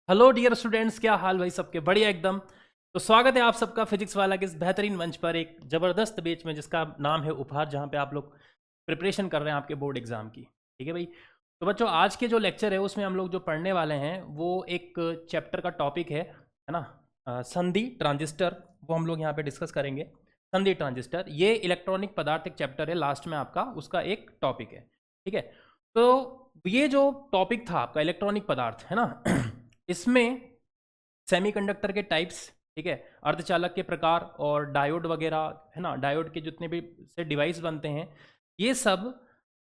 Hello dear students, क्या हाल भाई सबके? बढ़िया एकदम। तो स्वागत है आप सबका फिजिक्स वाला के इस बेहतरीन मंच पर, एक ज़बरदस्त बैच में जिसका नाम है उपहार, जहाँ पे आप लोग प्रिपरेशन कर रहे हैं आपके बोर्ड एग्जाम की। ठीक है भाई। तो बच्चों, आज के जो लेक्चर है उसमें हम लोग जो पढ़ने वाले हैं वो एक चैप्टर का टॉपिक है ना, संधि ट्रांजिस्टर। वो हम लोग यहाँ पे डिस्कस करेंगे। संधि ट्रांजिस्टर ये इलेक्ट्रॉनिक पदार्थ एक चैप्टर है, लास्ट में आपका उसका एक टॉपिक है। ठीक है। तो ये जो टॉपिक था आपका इलेक्ट्रॉनिक पदार्थ है ना इसमें सेमीकंडक्टर के टाइप्स, ठीक है, अर्धचालक के प्रकार और डायोड वगैरह है ना, डायोड के जितने भी से डिवाइस बनते हैं, ये सब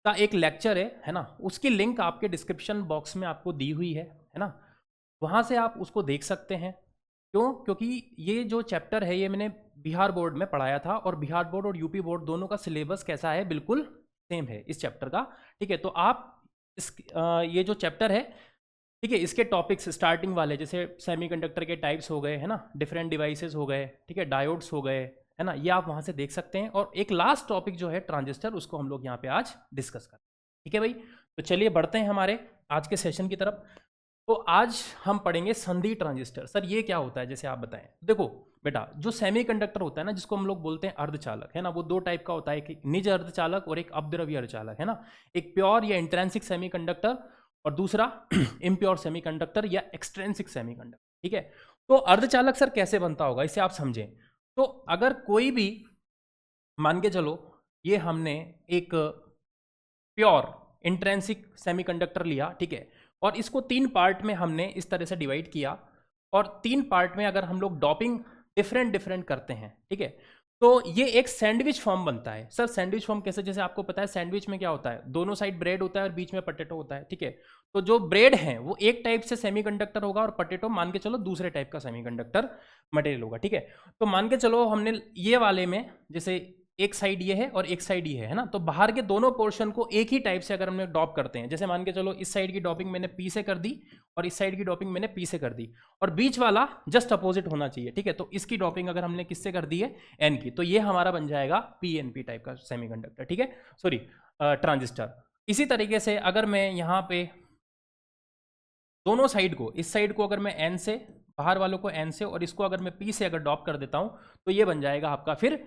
का एक लेक्चर है ना। उसकी लिंक आपके डिस्क्रिप्शन बॉक्स में आपको दी हुई है ना। वहाँ से आप उसको देख सकते हैं। क्यों? क्योंकि ये जो चैप्टर है ये मैंने बिहार बोर्ड में पढ़ाया था, और बिहार बोर्ड और यूपी बोर्ड दोनों का सिलेबस कैसा है, बिल्कुल सेम है इस चैप्टर का। ठीक है। तो आप ये जो चैप्टर है, ठीक है, इसके टॉपिक्स स्टार्टिंग वाले जैसे सेमीकंडक्टर के टाइप्स हो गए है ना, डिफरेंट डिवाइसेस हो गए, ठीक है, डायोड्स हो गए, है ना, ये आप वहाँ से देख सकते हैं। और एक लास्ट टॉपिक जो है ट्रांजिस्टर, उसको हम लोग यहाँ पे आज डिस्कस करें। ठीक है भाई। तो चलिए बढ़ते हैं हमारे आज के सेशन की तरफ। तो आज हम पढ़ेंगे संधि ट्रांजिस्टर। सर ये क्या होता है, जैसे आप बताएं। देखो बेटा, जो सेमीकंडक्टर होता है ना, जिसको हम लोग बोलते हैं अर्धचालक, है ना, वो दो टाइप का होता है, एक निज अर्धचालक और एक अपद्रव्य अर्धचालक, है ना। एक प्योर या इंट्रेंसिक सेमीकंडक्टर और दूसरा इम्प्योर सेमीकंडक्टर या एक्सट्रेंसिक सेमीकंडक्टर। ठीक है। तो अर्धचालक सर कैसे बनता होगा, इसे आप समझें। तो अगर कोई भी, मान के चलो, ये हमने एक प्योर इंट्रेंसिक सेमीकंडक्टर लिया, ठीक है, और इसको तीन पार्ट में हमने इस तरह से डिवाइड किया, और तीन पार्ट में अगर हम लोग डॉपिंग डिफरेंट डिफरेंट करते हैं, ठीक है, तो ये एक सैंडविच फॉर्म बनता है। सर सैंडविच फॉर्म कैसे? जैसे आपको पता है सैंडविच में क्या होता है, दोनों साइड ब्रेड होता है और बीच में पटेटो होता है। ठीक है। तो जो ब्रेड है वो एक टाइप से सेमीकंडक्टर होगा और पटेटो मान के चलो दूसरे टाइप का सेमीकंडक्टर मटेरियल होगा। ठीक है। तो मान के चलो हमने ये वाले में, जैसे एक साइड ये है और एक साइड ये है ना, तो बाहर के दोनों पोर्शन को एक ही टाइप से अगर हम लोग डॉप करते हैं, जैसे मान के चलो इस साइड की डॉपिंग मैंने पी से कर दी और इस साइड की डॉपिंग मैंने पी से कर दी, और बीच वाला जस्ट अपोजिट होना चाहिए। ठीक है। तो इसकी डॉपिंग अगर हमने किससे कर दी है, एन की, तो ये हमारा बन जाएगा पीएनपी टाइप का सेमीकंडक्टर। ठीक है, सॉरी, ट्रांजिस्टर। इसी तरीके से अगर मैं यहाँ पे दोनों साइड को, इस साइड को अगर मैं एन से, बाहर वालों को एन से, और इसको अगर मैं पी से अगर डॉप कर देता हूं, तो ये बन जाएगा आपका फिर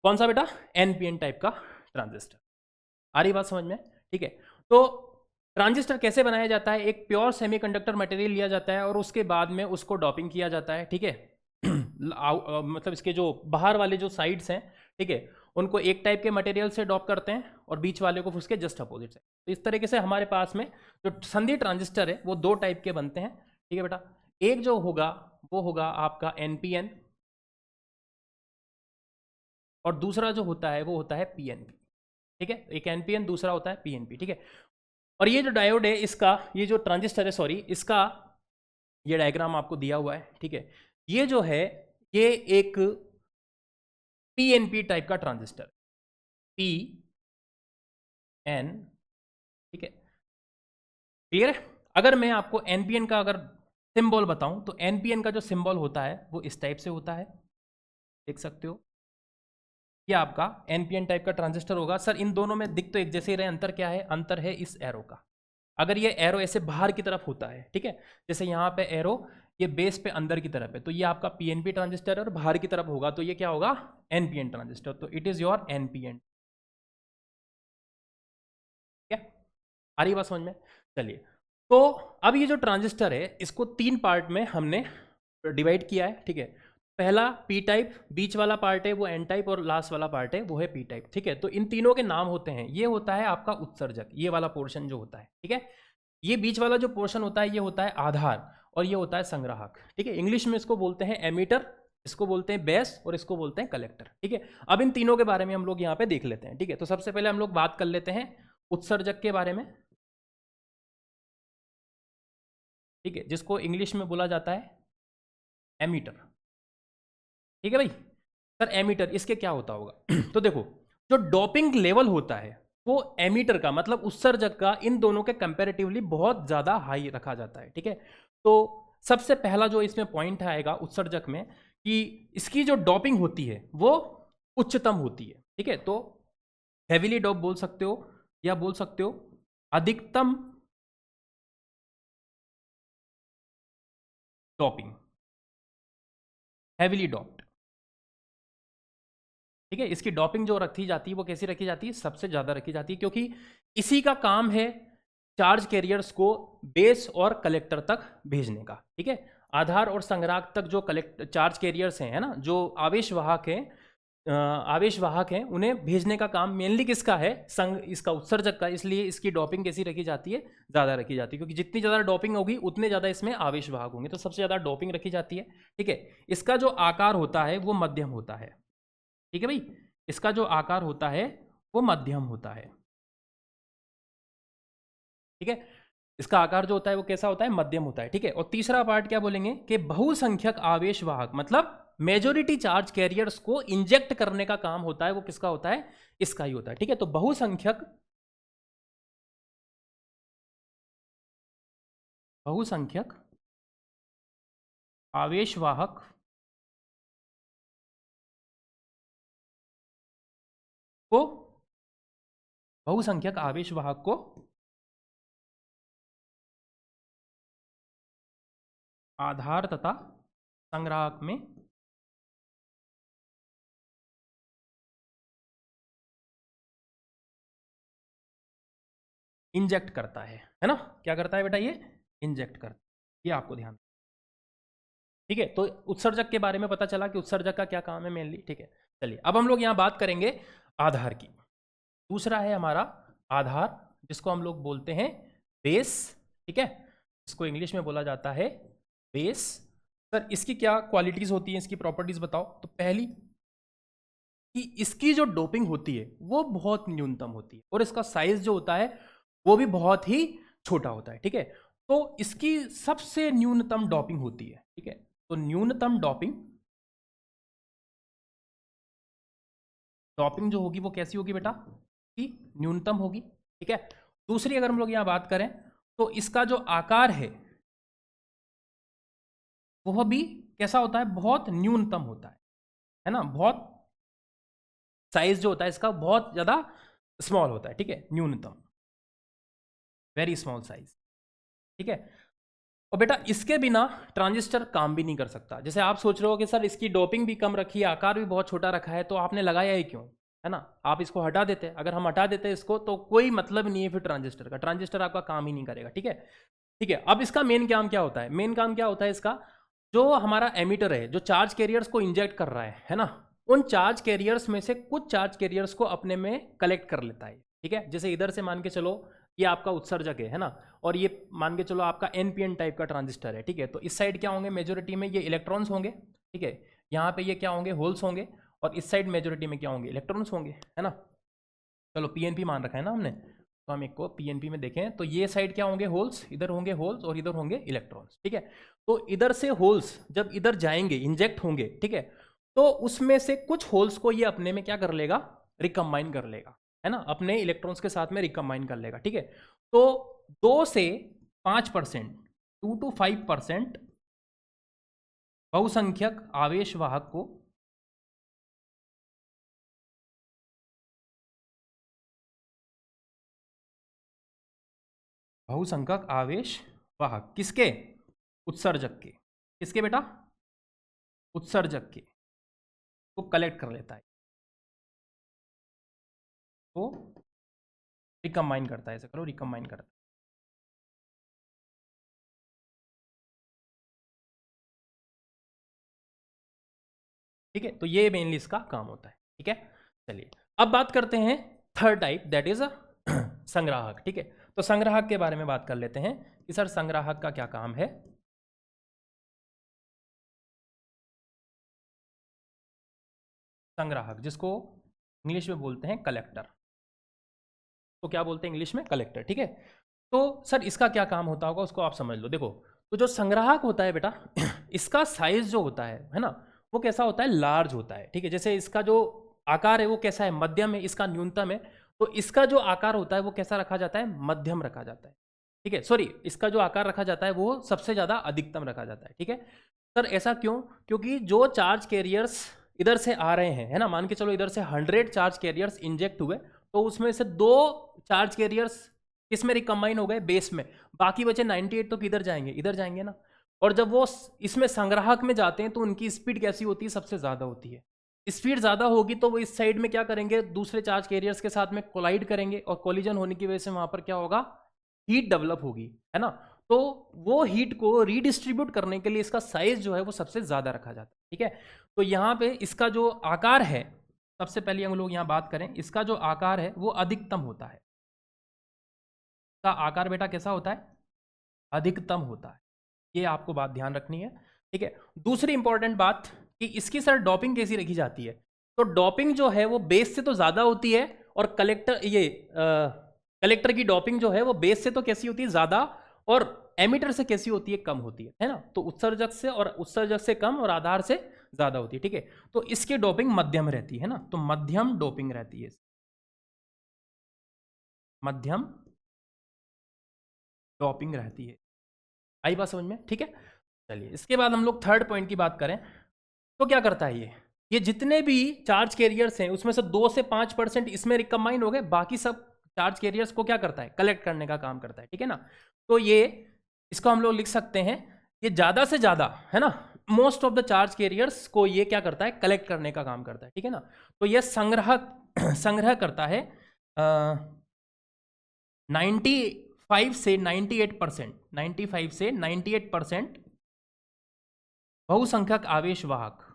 कौन सा बेटा, एनपीएन टाइप का ट्रांजिस्टर। आ रही बात समझ में? ठीक है। तो ट्रांजिस्टर कैसे बनाया जाता है, एक प्योर सेमीकंडक्टर मटेरियल लिया जाता है और उसके बाद में उसको डॉपिंग किया जाता है। ठीक है। मतलब इसके जो बाहर वाले जो साइड्स हैं, ठीक है, उनको एक टाइप के मटेरियल से डॉप करते हैं और बीच वाले को उसके जस्ट अपोजिट से। तो इस तरीके से हमारे पास में जो संधि ट्रांजिस्टर है वो दो टाइप के बनते हैं। ठीक है बेटा। एक जो होगा वो होगा आपका एनपीएन, और दूसरा जो होता है वो होता है पीएनपी। ठीक है। एक एनपीएन, दूसरा होता है पीएनपी। ठीक है। और ये जो डायोड है इसका, ये जो ट्रांजिस्टर है, सॉरी, इसका ये डायग्राम आपको दिया हुआ है। ठीक है। ये जो है ये एक पीएनपी टाइप का ट्रांजिस्टर, पी एन, ठीक है, क्लियर है। अगर मैं आपको एनपीएन का अगर सिंबल बताऊं, तो एनपीएन का जो सिंबल होता है वो इस टाइप से होता है, देख सकते हो। ये आपका एनपीएन टाइप का ट्रांजिस्टर होगा। सर इन दोनों में दिख तो एक जैसे ही रहे, अंतर क्या है? अंतर है इस एरो का। अगर ये एरो ऐसे बाहर की तरफ होता है, ठीक है, जैसे यहाँ पे एरो ये बेस पे अंदर की तरफ है, तो ये आपका पीएनपी ट्रांजिस्टर है, और बाहर की तरफ होगा तो ये क्या होगा, एनपीएन ट्रांजिस्टर। तो इट इज योर एनपीएन। क्या आ रही बात समझ में? चलिए, तो अब ये जो ट्रांजिस्टर है इसको तीन पार्ट में हमने डिवाइड किया है। ठीक है। पहला पी टाइप, बीच वाला पार्ट है वो एन टाइप, और लास्ट वाला पार्ट है वो है पी टाइप। ठीक है। तो इन तीनों के नाम होते हैं, ये होता है आपका उत्सर्जक, ये वाला पोर्शन जो होता है, ठीक है, ये बीच वाला जो पोर्शन होता है ये होता है आधार, और ये होता है संग्राहक। ठीक है। इंग्लिश में इसको बोलते हैं एमीटर, इसको बोलते हैं बेस, और इसको बोलते हैं कलेक्टर। ठीक है। अब इन तीनों के बारे में हम लोग यहाँ पे देख लेते हैं। ठीक है। तो सबसे पहले हम लोग बात कर लेते हैं उत्सर्जक के बारे में। ठीक है। जिसको इंग्लिश में बोला जाता है एमीटर। ठीक है भाई। सर एमीटर, इसके क्या होता होगा तो देखो, जो डोपिंग लेवल होता है वो एमीटर का, मतलब उत्सर्जक का, इन दोनों के कंपैरेटिवली बहुत ज्यादा हाई रखा जाता है। ठीक है। तो सबसे पहला जो इसमें पॉइंट आएगा उत्सर्जक में, कि इसकी जो डोपिंग होती है वो उच्चतम होती है। ठीक है। तो हेविली डोप बोल सकते हो, या बोल सकते हो अधिकतम डॉपिंग, हैविली डॉप्ड। ठीक है, इसकी डॉपिंग जो रखी जाती है वो कैसी रखी जाती है, सबसे ज्यादा रखी जाती है, क्योंकि इसी का काम है चार्ज कैरियर्स को बेस और कलेक्टर तक भेजने का। ठीक है, आधार और संग्राहक तक जो चार्ज कैरियर्स हैं, है ना, जो आवेशवाहक हैं, उन्हें भेजने का काम मेनली किसका है, इसका उत्सर्जक का। इसलिए इसकी डॉपिंग कैसी रखी जाती है, ज़्यादा रखी जाती है, क्योंकि जितनी ज़्यादा डॉपिंग होगी उतने ज़्यादा इसमें आवेशवाहक होंगे, तो सबसे ज़्यादा डॉपिंग रखी जाती है। ठीक है, इसका जो आकार होता है वो मध्यम होता है। ठीक है भाई, इसका जो आकार होता है वो मध्यम होता है। ठीक है, इसका आकार जो होता है वो कैसा होता है, मध्यम होता है। ठीक है, और तीसरा पार्ट क्या बोलेंगे कि बहुसंख्यक आवेशवाहक, मतलब मेजोरिटी चार्ज कैरियर्स को इंजेक्ट करने का काम होता है वो किसका होता है, इसका ही होता है। ठीक है, तो बहुसंख्यक आवेशवाहक को बहुसंख्यक आवेशवाहक को आधार तथा संग्राहक में इंजेक्ट करता है ना। क्या करता है बेटा, ये इंजेक्ट करता है, ये आपको ध्यान। ठीक है, तो उत्सर्जक के बारे में पता चला कि उत्सर्जक का क्या काम है मेनली। ठीक है, चलिए अब हम लोग यहाँ बात करेंगे आधार की। दूसरा है हमारा आधार, जिसको हम लोग बोलते हैं बेस। ठीक है, इसको इंग्लिश में बोला जाता है बेस। सर इसकी क्या क्वालिटीज होती हैं, इसकी प्रॉपर्टीज बताओ। तो पहली कि इसकी जो डोपिंग होती है वो बहुत न्यूनतम होती है, और इसका साइज जो होता है वो भी बहुत ही छोटा होता है। ठीक है, तो इसकी सबसे न्यूनतम डोपिंग होती है। ठीक है, तो न्यूनतम डोपिंग जो होगी वो कैसी होगी बेटा, कि न्यूनतम होगी। ठीक है, दूसरी अगर हम लोग यहां बात करें तो इसका जो आकार है वह भी कैसा होता है, बहुत न्यूनतम होता है ना, बहुत साइज जो होता है इसका बहुत ज्यादा स्मॉल होता है। ठीक है, न्यूनतम, वेरी स्मॉल साइज। ठीक है, और बेटा इसके बिना ट्रांजिस्टर काम भी नहीं कर सकता। जैसे आप सोच रहे हो कि सर इसकी डोपिंग भी कम रखी है, आकार भी बहुत छोटा रखा है, तो आपने लगाया ही क्यों, है ना, आप इसको हटा देते। अगर हम हटा देते इसको तो कोई मतलब नहीं है फिर ट्रांजिस्टर का, ट्रांजिस्टर आपका काम ही नहीं करेगा। ठीक है, ठीक है, अब इसका मेन काम क्या होता है, मेन काम क्या होता है इसका, जो हमारा एमीटर है जो चार्ज कैरियर्स को इंजेक्ट कर रहा है ना, उन चार्ज कैरियर्स में से कुछ चार्ज कैरियर्स को अपने में कलेक्ट कर लेता है। ठीक है, जैसे इधर से मान के चलो ये आपका उत्सर्जक है ना, और ये मान के चलो आपका एनपीएन टाइप का ट्रांजिस्टर है। ठीक है, तो इस साइड क्या होंगे, मेजोरिटी में ये इलेक्ट्रॉन्स होंगे। ठीक है, यहाँ पे ये क्या होंगे, होल्स होंगे, और इस साइड मेजोरिटी में क्या होंगे, इलेक्ट्रॉन्स होंगे, है ना। चलो पीएनपी मान रखा है ना हमने, तो हम एक को पीएनपी में देखें तो ये साइड क्या होंगे, होल्स, इधर होंगे होल्स और इधर होंगे इलेक्ट्रॉन्स। ठीक है, तो इधर से होल्स जब इधर जाएंगे, इंजेक्ट होंगे, ठीक है, तो उसमें से कुछ होल्स को ये अपने में क्या कर लेगा, रिकम्बाइन कर लेगा, है ना, अपने इलेक्ट्रॉन्स के साथ में रिकम्बाइन कर लेगा। ठीक है, तो 2 से 5%, 2 to 5% बहुसंख्यक आवेशवाहक को बहुसंख्यक आवेशवाहक किसके, उत्सर्जक के, किसके बेटा, उत्सर्जक के, को कलेक्ट कर लेता है, तो रिकम्बाइन करता है, ऐसे करो, रिकम्बाइन करता है। ठीक है, तो ये मेनली इसका काम होता है। ठीक है, चलिए अब बात करते हैं थर्ड टाइप, दैट इज संग्राहक। ठीक है, तो संग्राहक के बारे में बात कर लेते हैं कि सर संग्राहक का क्या काम है। संग्राहक जिसको इंग्लिश में बोलते हैं कलेक्टर, तो क्या बोलते हैं इंग्लिश में, कलेक्टर। ठीक है, तो सर इसका क्या काम होता होगा उसको आप समझ लो। देखो, तो जो संग्राहक होता है बेटा इसका साइज जो होता है ना, वो कैसा होता है, लार्ज होता है। ठीक है, जैसे इसका जो आकार है वो कैसा है, मध्यम है, इसका न्यूनतम है, तो इसका जो आकार होता है वो कैसा रखा जाता है, मध्यम रखा जाता है। ठीक है, सॉरी, इसका जो आकार रखा जाता है वो सबसे ज्यादा अधिकतम रखा जाता है। ठीक है, सर ऐसा क्यों, क्योंकि जो चार्ज कैरियर्स इधर से आ रहे हैं, है ना, मान के चलो इधर से 100 चार्ज कैरियर्स इंजेक्ट हुए, तो उसमें से 2 चार्ज कैरियर्स किस में रिकम्बाइन हो गए, बेस में, बाकी बचे 98 तो किधर जाएंगे, इधर जाएंगे ना। और जब वो इसमें संग्राहक में जाते हैं तो उनकी स्पीड कैसी होती है, सबसे ज़्यादा होती है। स्पीड ज़्यादा होगी तो वो इस साइड में क्या करेंगे, दूसरे चार्ज कैरियर्स के साथ में कोलाइड करेंगे, और कोलिजन होने की वजह से वहाँ पर क्या होगा, हीट डेवलप होगी, है ना। तो वो हीट को रीडिस्ट्रीब्यूट करने के लिए इसका साइज जो है वो सबसे ज़्यादा रखा जाता है, ठीक है। तो यहाँ पे इसका जो आकार है, सबसे पहले हम लोग यहाँ बात करें, इसका जो आकार है वो अधिकतम होता है। इसका आकार बेटा कैसा होता है, अधिकतम होता है। ये आपको बात ध्यान रखनी है, ठीक है। दूसरी इंपॉर्टेंट बात कि इसकी सर डॉपिंग कैसी रखी जाती है, तो डॉपिंग जो है वो बेस से तो ज़्यादा होती है, और कलेक्टर की डॉपिंग जो है वो बेस से तो कैसी होती है, ज़्यादा, और एमिटर से कैसी होती है, कम होती है ना। तो उत्सर्जक से, और उत्सर्जक से कम, और आधार से ज़्यादा होती है, ठीक है। तो इसकी डॉपिंग मध्यम रहती है ना, तो मध्यम डोपिंग रहती है, मध्यम डॉपिंग रहती है। आई बात समझ में, ठीक है। चलिए इसके बाद हम लोग थर्ड पॉइंट की बात करें, तो क्या करता है ये जितने भी चार्ज कैरियर्स हैं उसमें से 2 से 5% इसमें रिकम्बाइन हो गए, बाकी सब चार्ज कैरियर्स को क्या करता है, कलेक्ट करने का काम करता है, ठीक है ना। तो ये इसको हम लोग लिख सकते हैं, ये ज़्यादा से ज़्यादा, है ना, most of the charge carriers को ये क्या करता है, कलेक्ट करने का काम करता है, ठीक है ना। तो ये संग्रह करता है 95 से 98%, 95 से 98% बहुसंख्यक आवेशवाहक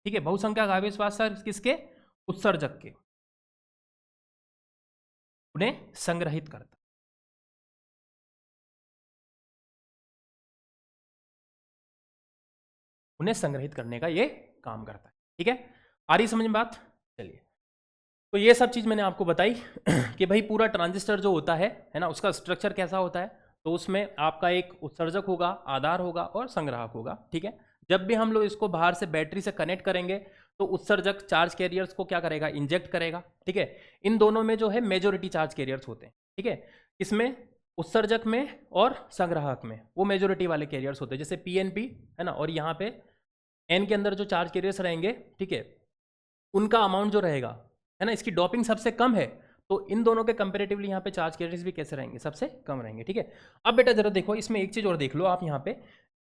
ठीक है। बहुसंख्यक आवेशवाहक सर किसके, उत्सर्जक के, उन्हें संग्रहित करता, उन्हें संग्रहित करने का ये काम करता है, ठीक है। आ रही समझ में बात। चलिए, तो ये सब चीज़ मैंने आपको बताई कि भाई पूरा ट्रांजिस्टर जो होता है ना, उसका स्ट्रक्चर कैसा होता है। तो उसमें आपका एक उत्सर्जक होगा, आधार होगा, और संग्राहक होगा, ठीक है। जब भी हम लोग इसको बाहर से बैटरी से कनेक्ट करेंगे तो उत्सर्जक चार्ज कैरियर्स को क्या करेगा, इंजेक्ट करेगा, ठीक है। इन दोनों में जो है मेजोरिटी चार्ज कैरियर्स होते हैं, ठीक है। इसमें उत्सर्जक में और संग्राहक में वो मेजोरिटी वाले कैरियर्स होते हैं, जैसे पीएनपी, है ना, और यहाँ पे एन के अंदर जो चार्ज कैरियर्स रहेंगे, ठीक है, उनका अमाउंट जो रहेगा, है ना, इसकी डॉपिंग सबसे कम है, तो इन दोनों के कंपेरेटिवली यहाँ पे चार्ज कैरियर्स भी कैसे रहेंगे, सबसे कम रहेंगे, ठीक है। अब बेटा जरा देखो, इसमें एक चीज़ और देख लो आप,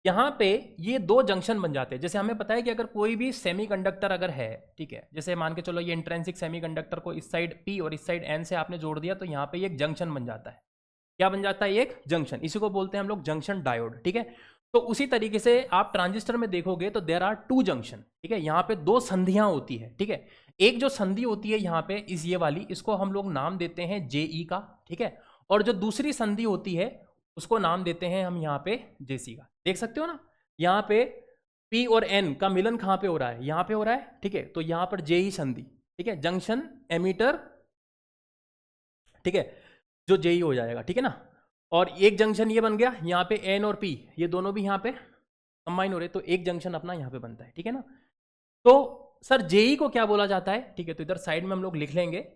यहाँ पे ये 2 जंक्शन बन जाते हैं। जैसे हमें पता है कि अगर कोई भी सेमीकंडक्टर अगर है, ठीक है, जैसे मान के चलो ये इंट्रिंसिक सेमीकंडक्टर को इस साइड P और इस साइड N से आपने जोड़ दिया, तो यहाँ पे एक जंक्शन बन जाता है। क्या बन जाता है, एक जंक्शन, इसी को बोलते हैं हम लोग जंक्शन डायोड, ठीक है। तो उसी तरीके से आप ट्रांजिस्टर में देखोगे तो देयर आर 2 जंक्शन, ठीक है। यहाँ पे 2 संधियां होती है, ठीक है। एक जो संधि होती है यहाँ पे इस ये वाली, इसको हम लोग नाम देते हैं JE का, ठीक है। और जो दूसरी संधि होती है उसको नाम देते हैं हम यहाँ पे JC का। देख सकते हो ना, यहाँ पे P और N का मिलन कहाँ पे हो रहा है, यहाँ पे हो रहा है, ठीक है। तो यहाँ पर JE संधि, ठीक है, जंक्शन एमीटर, ठीक है, जो JE हो जाएगा, ठीक है ना। और एक जंक्शन ये बन गया, यहाँ पे N और P ये दोनों भी यहाँ पे कंबाइन हो रहे, तो एक जंक्शन अपना यहाँ पे बनता है, ठीक है ना। तो सर JE को क्या बोला जाता है, ठीक है, तो इधर साइड में हम लोग लिख लेंगे,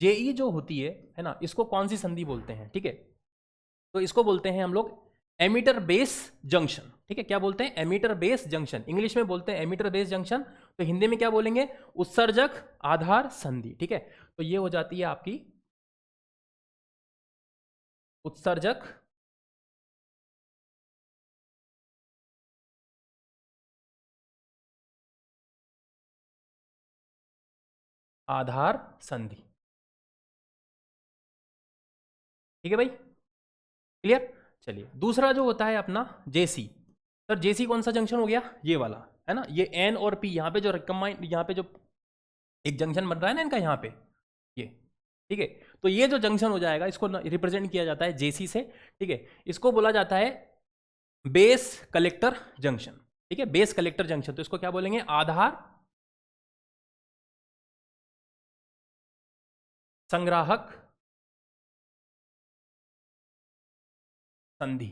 JE जो होती है ना, इसको कौन सी संधि बोलते हैं, ठीक है। तो इसको बोलते हैं हम लोग एमीटर बेस जंक्शन, ठीक है। क्या बोलते हैं, एमीटर बेस जंक्शन, इंग्लिश में बोलते हैं एमीटर बेस जंक्शन, तो हिंदी में क्या बोलेंगे, उत्सर्जक आधार संधि, ठीक है। तो ये हो जाती है आपकी उत्सर्जक आधार संधि, ठीक है भाई, क्लियर। चलिए दूसरा जो होता है अपना JC, सर JC कौन सा जंक्शन हो गया, ये वाला, है ना। ये N और P यहाँ पे जो रिकम्बाइन, यहाँ पे जो एक जंक्शन बन रहा है ना इनका, यहाँ पे ये, ठीक है। तो ये जो जंक्शन हो जाएगा इसको रिप्रेजेंट किया जाता है JC से, ठीक है। इसको बोला जाता है बेस कलेक्टर जंक्शन, ठीक है, बेस कलेक्टर जंक्शन। तो इसको क्या बोलेंगे, आधार संग्राहक संधि,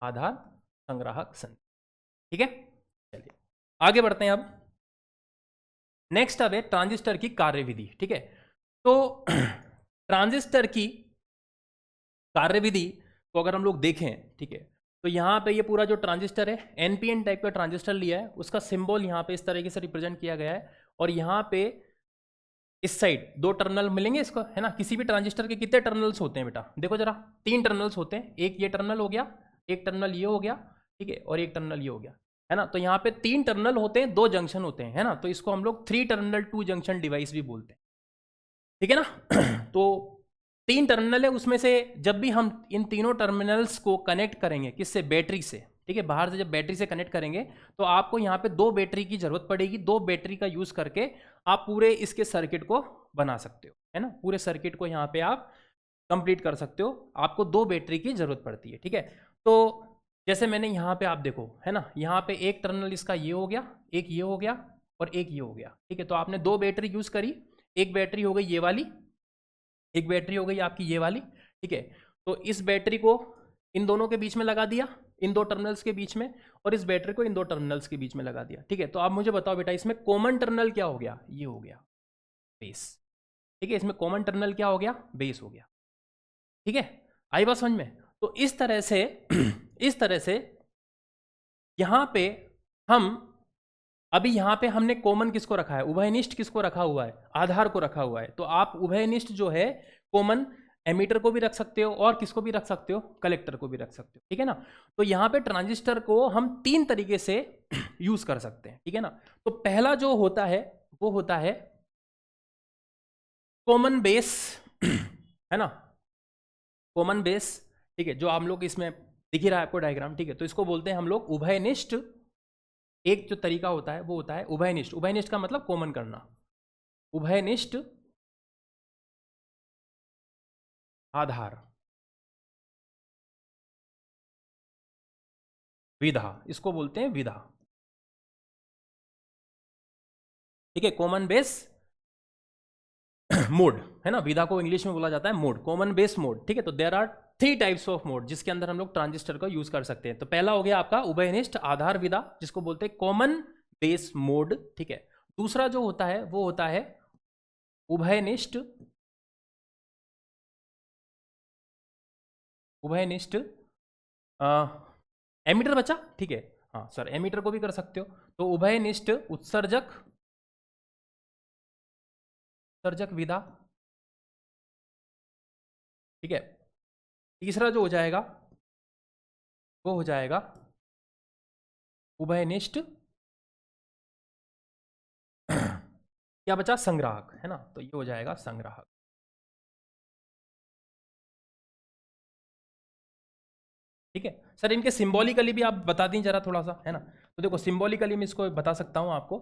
आधार संग्राहक संधि, ठीक है। चलिए आगे बढ़ते हैं। अब नेक्स्ट अब है ट्रांजिस्टर की कार्यविधि, ठीक है। तो ट्रांजिस्टर की कार्यविधि को अगर हम लोग देखें, ठीक है, तो यहाँ पे ये पूरा जो ट्रांजिस्टर है एनपीएन टाइप का ट्रांजिस्टर लिया है, उसका सिंबल यहाँ पे इस तरीके से रिप्रेजेंट किया गया है। और यहाँ पे इस साइड 2 टर्मिनल मिलेंगे इसको, है ना। किसी भी ट्रांजिस्टर के कितने टर्मिनल्स होते हैं बेटा, देखो जरा, 3 टर्मिनल्स होते हैं। एक ये टर्मिनल हो गया, एक टर्मिनल ये हो गया, ठीक है, और एक टर्मिनल ये हो गया, है ना। तो यहाँ पे 3 टर्मिनल होते हैं, 2 जंक्शन होते हैं, है ना। तो इसको हम लोग 3 टर्मिनल 2 जंक्शन डिवाइस भी बोलते हैं, ठीक है ना। तो 3 टर्मिनल है, उसमें से जब भी हम इन तीनों टर्मिनल्स को कनेक्ट करेंगे, किससे, बैटरी से, ठीक है, बाहर से जब बैटरी से कनेक्ट करेंगे तो आपको यहाँ पे 2 बैटरी की जरूरत पड़ेगी। 2 बैटरी का यूज करके आप पूरे इसके सर्किट को बना सकते हो, है ना। पूरे सर्किट को यहाँ पे आप कंप्लीट कर सकते हो, आपको 2 बैटरी की जरूरत पड़ती है, ठीक है। तो जैसे मैंने यहाँ पे आप देखो, है ना, यहाँ पे एक टर्मिनल इसका ये हो गया, एक ये हो गया और एक ये हो गया, ठीक है। तो आपने 2 बैटरी यूज करी, एक बैटरी हो गई ये वाली, एक बैटरी हो गई आपकी ये वाली, ठीक है। तो इस बैटरी को इन दोनों के बीच में लगा दिया, इन 2 टर्मिनल्स के बीच में, और इस बैटरी को इन 2 टर्मिनल्स के बीच में लगा दिया, ठीक है। तो आप मुझे बताओ बेटा, इसमें कॉमन टर्मिनल क्या हो गया, ये हो गया बेस, ठीक है। इसमें कॉमन टर्मिनल क्या हो गया, बेस हो गया, ठीक है। आई बात समझ में। तो इस तरह से इस तरह से यहां पे हम अभी यहाँ पे हमने कॉमन किसको रखा है, उभयनिष्ठ किसको रखा हुआ है, आधार को रखा हुआ है। तो आप उभयनिष्ठ जो है कॉमन एमीटर को भी रख सकते हो और किसको भी रख सकते हो, कलेक्टर को भी रख सकते हो, ठीक है ना। तो यहाँ पे ट्रांजिस्टर को हम 3 तरीके से यूज कर सकते हैं, ठीक है ना। तो पहला जो होता है वो होता है कॉमन बेस, है ना, कॉमन बेस, ठीक है, जो हम लोग इसमें दिख ही रहा है आपको डायग्राम, ठीक है। तो इसको बोलते हैं हम लोग उभयनिष्ठ। एक जो तरीका होता है वो होता है उभयनिष्ठ। उभयनिष्ठ का मतलब कॉमन करना, उभयनिष्ठ आधार विधा, इसको बोलते हैं विधा, ठीक है। कॉमन बेस मोड, है ना, विधा को इंग्लिश में बोला जाता है मोड, कॉमन बेस मोड, ठीक है। तो there are 3 types of mode जिसके अंदर हम लोग ट्रांजिस्टर का यूज कर सकते हैं। तो पहला हो गया आपका उभयनिष्ठ आधार विधा, जिसको बोलते हैं कॉमन बेस मोड, ठीक है। दूसरा जो होता है वो होता है उभयनिष्ठ उभयनिष्ठ एमीटर बचा, ठीक है, हाँ सर, एमीटर को भी कर सकते हो। तो उभयनिष्ठ उत्सर्जक उत्सर्जक विधा, ठीक है। तीसरा जो हो जाएगा वो हो जाएगा उभयनिष्ठ क्या बचा, संग्राहक, है ना। तो ये हो जाएगा संग्राहक, ठीक है। सर इनके सिंबॉलिकली भी आप बता दें जरा थोड़ा सा, है ना। तो देखो सिंबॉलिकली मैं इसको बता सकता हूँ आपको।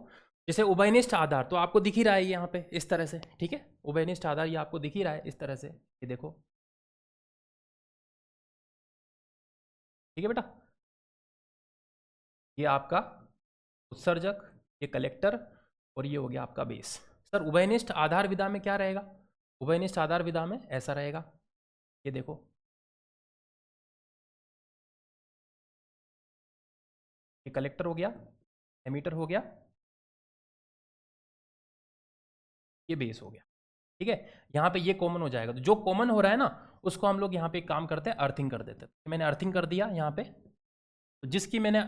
जैसे उभयनिष्ठ आधार तो आपको दिख ही रहा है यहाँ पे इस तरह से, ठीक है। उभयनिष्ठ आधार ये आपको दिख ही रहा है इस तरह से, ये देखो, ठीक है बेटा। ये आपका उत्सर्जक, ये कलेक्टर, और ये हो गया आपका बेस। सर उभयनिष्ठ आधार विधा में क्या रहेगा, उभयनिष्ठ आधार विधा में ऐसा रहेगा, ये देखो, ये कलेक्टर हो गया, एमीटर हो गया, ये बेस हो गया, ठीक है। यहाँ पे ये कॉमन हो जाएगा। तो जो कॉमन हो रहा है ना उसको हम लोग यहाँ पे काम करते हैं, अर्थिंग कर देते हैं। मैंने अर्थिंग कर दिया यहाँ पे, तो जिसकी मैंने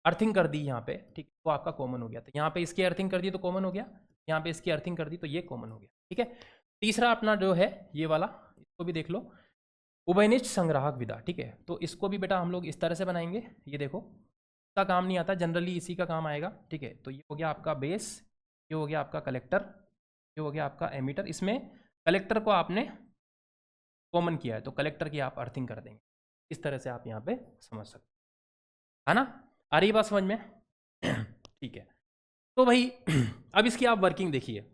अर्थिंग कर दी यहाँ पे, ठीक, वो आपका कॉमन हो गया। तो यहाँ पे इसकी अर्थिंग कर दी तो कॉमन हो गया, यहाँ पे इसकी अर्थिंग कर दी तो ये कॉमन हो गया, ठीक है। तीसरा अपना जो है ये वाला, इसको भी देख लो, उभयनिष्ठ संग्राहक विधा, ठीक है। तो इसको भी बेटा हम लोग इस तरह से बनाएंगे, ये देखो, इसका काम नहीं आता, जनरली इसी का काम आएगा, ठीक है। तो ये हो गया आपका बेस, ये हो गया आपका कलेक्टर, ये हो गया आपका एमीटर। इसमें कलेक्टर को आपने कॉमन किया है तो कलेक्टर की आप अर्थिंग कर देंगे, इस तरह से आप यहाँ पे समझ सकते है ना। आ रही बात समझ में, ठीक है। तो भाई अब इसकी आप वर्किंग देखिए।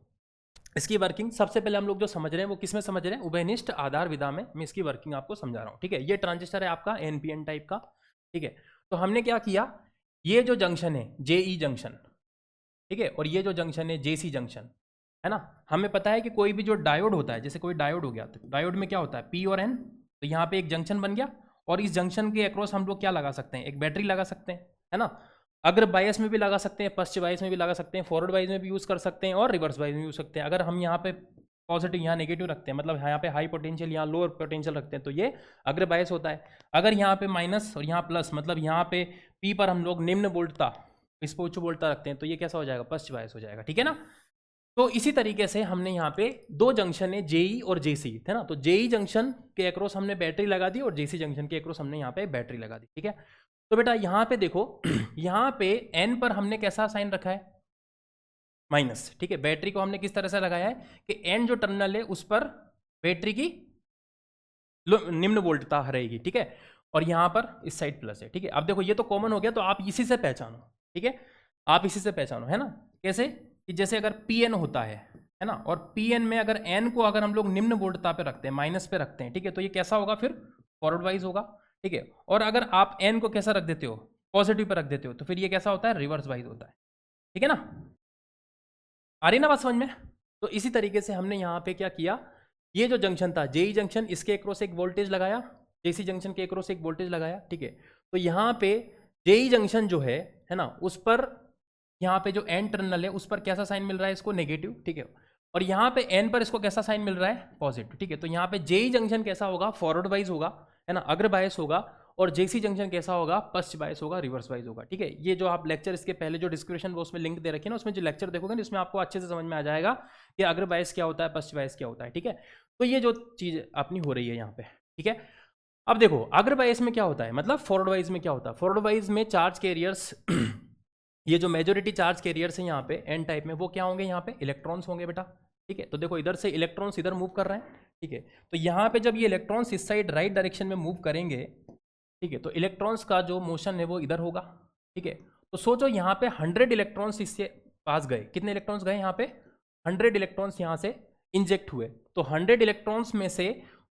इसकी वर्किंग सबसे पहले हम लोग जो समझ रहे हैं वो किसमें समझ रहे हैं, उभयनिष्ठ आधार विधा में। मैं इसकी वर्किंग आपको समझा रहा हूँ, ठीक है। ये ट्रांजिस्टर है आपका एनपीएन टाइप का, ठीक है। तो हमने क्या किया, ये जो जंक्शन है जेई जंक्शन, ठीक है, और ये जो जंक्शन है जेसी जंक्शन, है ना। हमें पता है कि कोई भी जो डायोड होता है, जैसे कोई डायोड हो गया तो डायोड में क्या होता है, पी और एन। तो यहाँ पे एक जंक्शन बन गया और इस जंक्शन के अक्रॉस हम लोग क्या लगा सकते हैं, एक बैटरी लगा सकते हैं, है ना। अग्र बायस में भी लगा सकते हैं, पश्चिम बायस में भी लगा सकते हैं, फॉरवर्ड बायस में भी यूज़ कर सकते हैं और रिवर्स बायस में यूज़ सकते हैं। अगर हम यहाँ पे पॉजिटिव, यहाँ नेगेटिव रखते हैं, मतलब यहाँ पे हाई पोटेंशियल, यहाँ लोअर पोटेंशियल रखते हैं, तो ये अग्र बायस होता है। अगर यहाँ पे माइनस और यहाँ प्लस, मतलब यहाँ पे पी पर हम लोग निम्न वोल्टता, इस पर उच्च वोल्टता रखते हैं, तो ये कैसा हो जाएगा, पश्च बायस हो जाएगा, ठीक है ना। तो इसी तरीके से हमने यहाँ पे दो जंक्शन है, जेई और जेसी, है ना। तो जेई जंक्शन के अक्रॉस हमने बैटरी लगा दी और जेसी जंक्शन के अक्रॉस हमने यहाँ पे बैटरी लगा दी, ठीक है। तो बेटा यहाँ पे देखो यहाँ पे एन पर हमने कैसा साइन रखा है, माइनस, ठीक है। बैटरी को हमने किस तरह से लगाया है कि एन जो टर्मिनल है उस पर बैटरी की निम्न वोल्टता रहेगी, ठीक है, और यहाँ पर इस साइड प्लस है, ठीक है। अब देखो ये तो कॉमन हो गया, तो आप इसी से पहचानो, ठीक है, आप इसी से पहचानो, है ना। कैसे कि जैसे अगर पी एन होता है ना, और पी एन में अगर एन को अगर हम लोग निम्न वोल्टता पे रखते हैं, माइनस पे रखते हैं, ठीक है, तो ये कैसा होगा, फिर फॉरवर्ड वाइज होगा, ठीक है। और अगर आप एन को कैसा रख देते हो, पॉजिटिव पे रख देते हो, तो फिर ये कैसा होता है, रिवर्स वाइज होता है, ठीक है ना। आ रही ना बात समझ में। तो इसी तरीके से हमने यहाँ पे क्या किया, ये जो जंक्शन था जेई जंक्शन, इसके अक्रॉस एक वोल्टेज लगाया, जेसी जंक्शन के अक्रॉस एक वोल्टेज लगाया, ठीक है। तो यहाँ पे जेई जंक्शन जो है ना, उस पर यहाँ पे जो एन टर्मिनल है उस पर कैसा साइन मिल रहा है, इसको नेगेटिव, ठीक है। और यहाँ पे एन पर इसको कैसा साइन मिल रहा है, पॉजिटिव, ठीक है। तो यहाँ पे जेई जंक्शन कैसा होगा, फॉरवर्ड वाइज होगा, है ना, अग्र बायस होगा, और जेसी जंक्शन कैसा होगा, पश्च बायस होगा, रिवर्स वाइज होगा, ठीक है। ये जो आप लेक्चर इसके पहले जो डिस्क्रिप्शन वो उसमें लिंक दे रखे ना, उसमें जो लेक्चर देखोगे ना, इसमें आपको अच्छे से समझ में आ जाएगा कि अग्र बायस क्या होता है, पश्च बायस क्या होता है, ठीक है। तो ये जो चीज अपनी हो रही है यहाँ पे, ठीक है। अब देखो अग्र बायस में क्या होता है, मतलब फॉरवर्ड वाइज में क्या होता है। फॉरवर्ड वाइज में चार्ज कैरियर्स ये जो मेजोरिटी चार्ज कैरियर्स हैं यहाँ पे एन टाइप में, वो क्या होंगे, यहाँ पे इलेक्ट्रॉन्स होंगे बेटा, ठीक है। तो देखो इधर से इलेक्ट्रॉन्स इधर मूव कर रहे हैं, ठीक है। तो यहाँ पे जब ये इलेक्ट्रॉन्स इस साइड राइट डायरेक्शन में मूव करेंगे, ठीक है, तो इलेक्ट्रॉन्स का जो मोशन है वो इधर होगा, ठीक है। तो सोचो यहाँ पे 100 इलेक्ट्रॉन्स इससे पास गए, कितने इलेक्ट्रॉन्स गए यहाँ पे, 100 इलेक्ट्रॉन्स यहाँ से इंजेक्ट हुए। तो 100 इलेक्ट्रॉन्स में से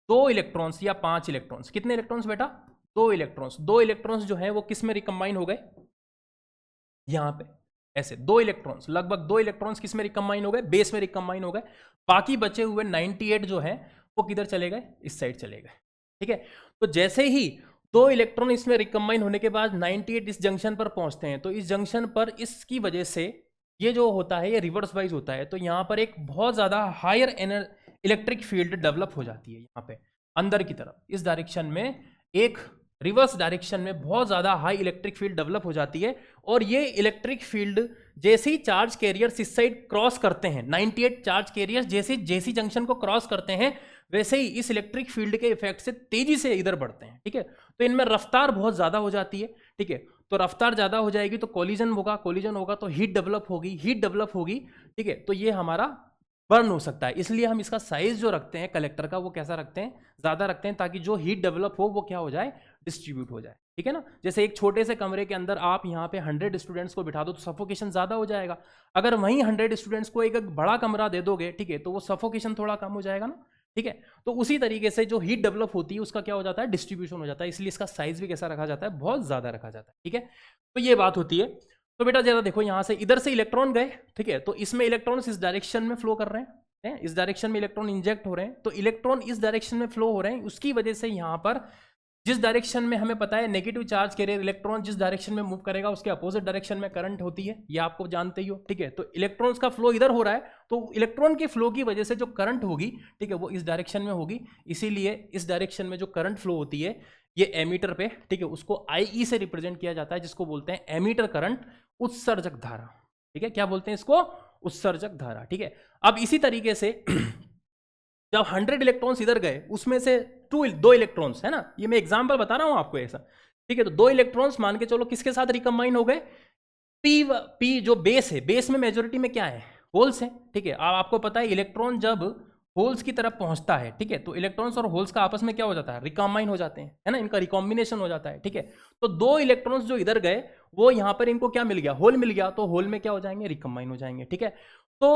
2 इलेक्ट्रॉन्स या 5 इलेक्ट्रॉन्स, कितने इलेक्ट्रॉन्स बेटा, 2 इलेक्ट्रॉन्स, 2 इलेक्ट्रॉन्स जो है वो किस में रिकम्बाइन हो गए, यहाँ पे ऐसे 2 इलेक्ट्रॉन्स, लगभग 2 इलेक्ट्रॉन्स किस में रिकम्बाइन हो गए, बेस में रिकम्बाइन हो गए। बाकी बचे हुए 98 जो है वो किधर चले गए, इस साइड चले गए, ठीक है। तो जैसे ही 2 इलेक्ट्रॉन इसमें रिकम्बाइन होने के बाद 98 इस जंक्शन पर पहुंचते हैं, तो इस जंक्शन पर इसकी वजह से ये जो होता है ये रिवर्स वाइज होता है। तो यहाँ पर एक बहुत ज़्यादा हायर इलेक्ट्रिक फील्ड डेवलप हो जाती है यहाँ पे अंदर की तरफ, इस डायरेक्शन में एक रिवर्स डायरेक्शन में बहुत ज़्यादा हाई इलेक्ट्रिक फील्ड डेवलप हो जाती है। और ये इलेक्ट्रिक फील्ड जैसे ही चार्ज कैरियर्स इस साइड क्रॉस करते हैं, 98 चार्ज कैरियर्स जैसे जेसी जंक्शन को क्रॉस करते हैं, वैसे ही इस इलेक्ट्रिक फील्ड के इफेक्ट से तेजी से इधर बढ़ते हैं, ठीक है। तो इनमें रफ्तार बहुत ज़्यादा हो जाती है, ठीक है। तो रफ्तार ज़्यादा हो जाएगी तो कोलिजन होगा, कोलिजन होगा तो हीट डेवलप होगी, हीट डेवलप होगी, ठीक है। तो ये हमारा बर्न हो सकता है, इसलिए हम इसका साइज जो रखते हैं कलेक्टर का वो कैसा रखते हैं, ज़्यादा रखते हैं, ताकि जो हीट डेवलप हो वो क्या हो जाए, डिस्ट्रीब्यूट हो जाए, ठीक है ना। जैसे एक छोटे से कमरे के अंदर आप यहाँ पे 100 स्टूडेंट्स को बिठा दो तो सफोकेशन ज़्यादा हो जाएगा। अगर वहीं 100 स्टूडेंट्स को एक बड़ा कमरा दे दोगे, ठीक है, तो वो सफोकेशन थोड़ा कम हो जाएगा ना, ठीक है। तो उसी तरीके से जो हीट डेवलप होती है उसका क्या हो जाता है, डिस्ट्रीब्यूशन हो जाता है, इसलिए इसका साइज भी कैसा रखा जाता है, बहुत ज़्यादा रखा जाता है, ठीक है। तो ये बात होती है। तो बेटा जरा देखो यहाँ से इधर से इलेक्ट्रॉन गए, ठीक है, तो इसमें इलेक्ट्रॉन्स इस डायरेक्शन में फ्लो कर रहे हैं, इस डायरेक्शन में इलेक्ट्रॉन इंजेक्ट हो रहे हैं, तो इलेक्ट्रॉन इस डायरेक्शन में फ्लो हो रहे हैं, उसकी वजह से यहाँ पर जिस डायरेक्शन में हमें पता है नेगेटिव चार्ज कैरियर इलेक्ट्रॉन जिस डायरेक्शन में मूव करेगा उसके अपोजिट डायरेक्शन में करंट होती है, ये आपको जानते ही हो, ठीक है। तो इलेक्ट्रॉन्स का फ्लो इधर हो रहा है, तो इलेक्ट्रॉन के फ्लो की वजह से जो करंट होगी, ठीक है, वो इस डायरेक्शन में होगी, इसीलिए इस डायरेक्शन में जो करंट फ्लो होती है ये एमीटर पे, ठीक है, उसको आई से रिप्रेजेंट किया जाता है, जिसको बोलते हैं एमीटर करंट, उत्सर्जक धारा, ठीक है। क्या बोलते हैं इसको, उत्सर्जक धारा, ठीक है। अब इसी तरीके से जब 100 इलेक्ट्रॉन्स इधर गए उसमें से 2 इलेक्ट्रॉन्स, है ना, ये मैं एग्जांपल बता रहा हूं आपको ऐसा, ठीक है। तो 2 इलेक्ट्रॉन्स मान के चलो किसके साथ रिकम्बाइन हो गए, पी जो बेस है, बेस में मेजोरिटी में क्या है, होल्स है, ठीक है। अब आपको पता है इलेक्ट्रॉन जब होल्स की तरफ पहुंचता है, ठीक है, तो इलेक्ट्रॉन्स और होल्स का आपस में क्या हो जाता है, रिकम्बाइन हो जाते हैं, है ना, इनका रिकॉम्बिनेशन हो जाता है, ठीक है। तो 2 इलेक्ट्रॉन्स जो इधर गए वो यहाँ पर इनको क्या मिल गया, होल मिल गया, तो होल में क्या हो जाएंगे, रिकम्बाइन हो जाएंगे, ठीक है। तो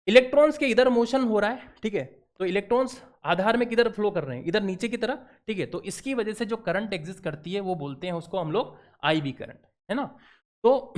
इलेक्ट्रॉन्स के इधर मोशन हो रहा है, ठीक है, तो इलेक्ट्रॉन्स आधार में किधर फ्लो कर रहे हैं, इधर नीचे की तरफ, ठीक है। तो इसकी वजह से जो करंट एग्जिस्ट करती है वो बोलते हैं उसको हम लोग आईवी करंट, है ना। तो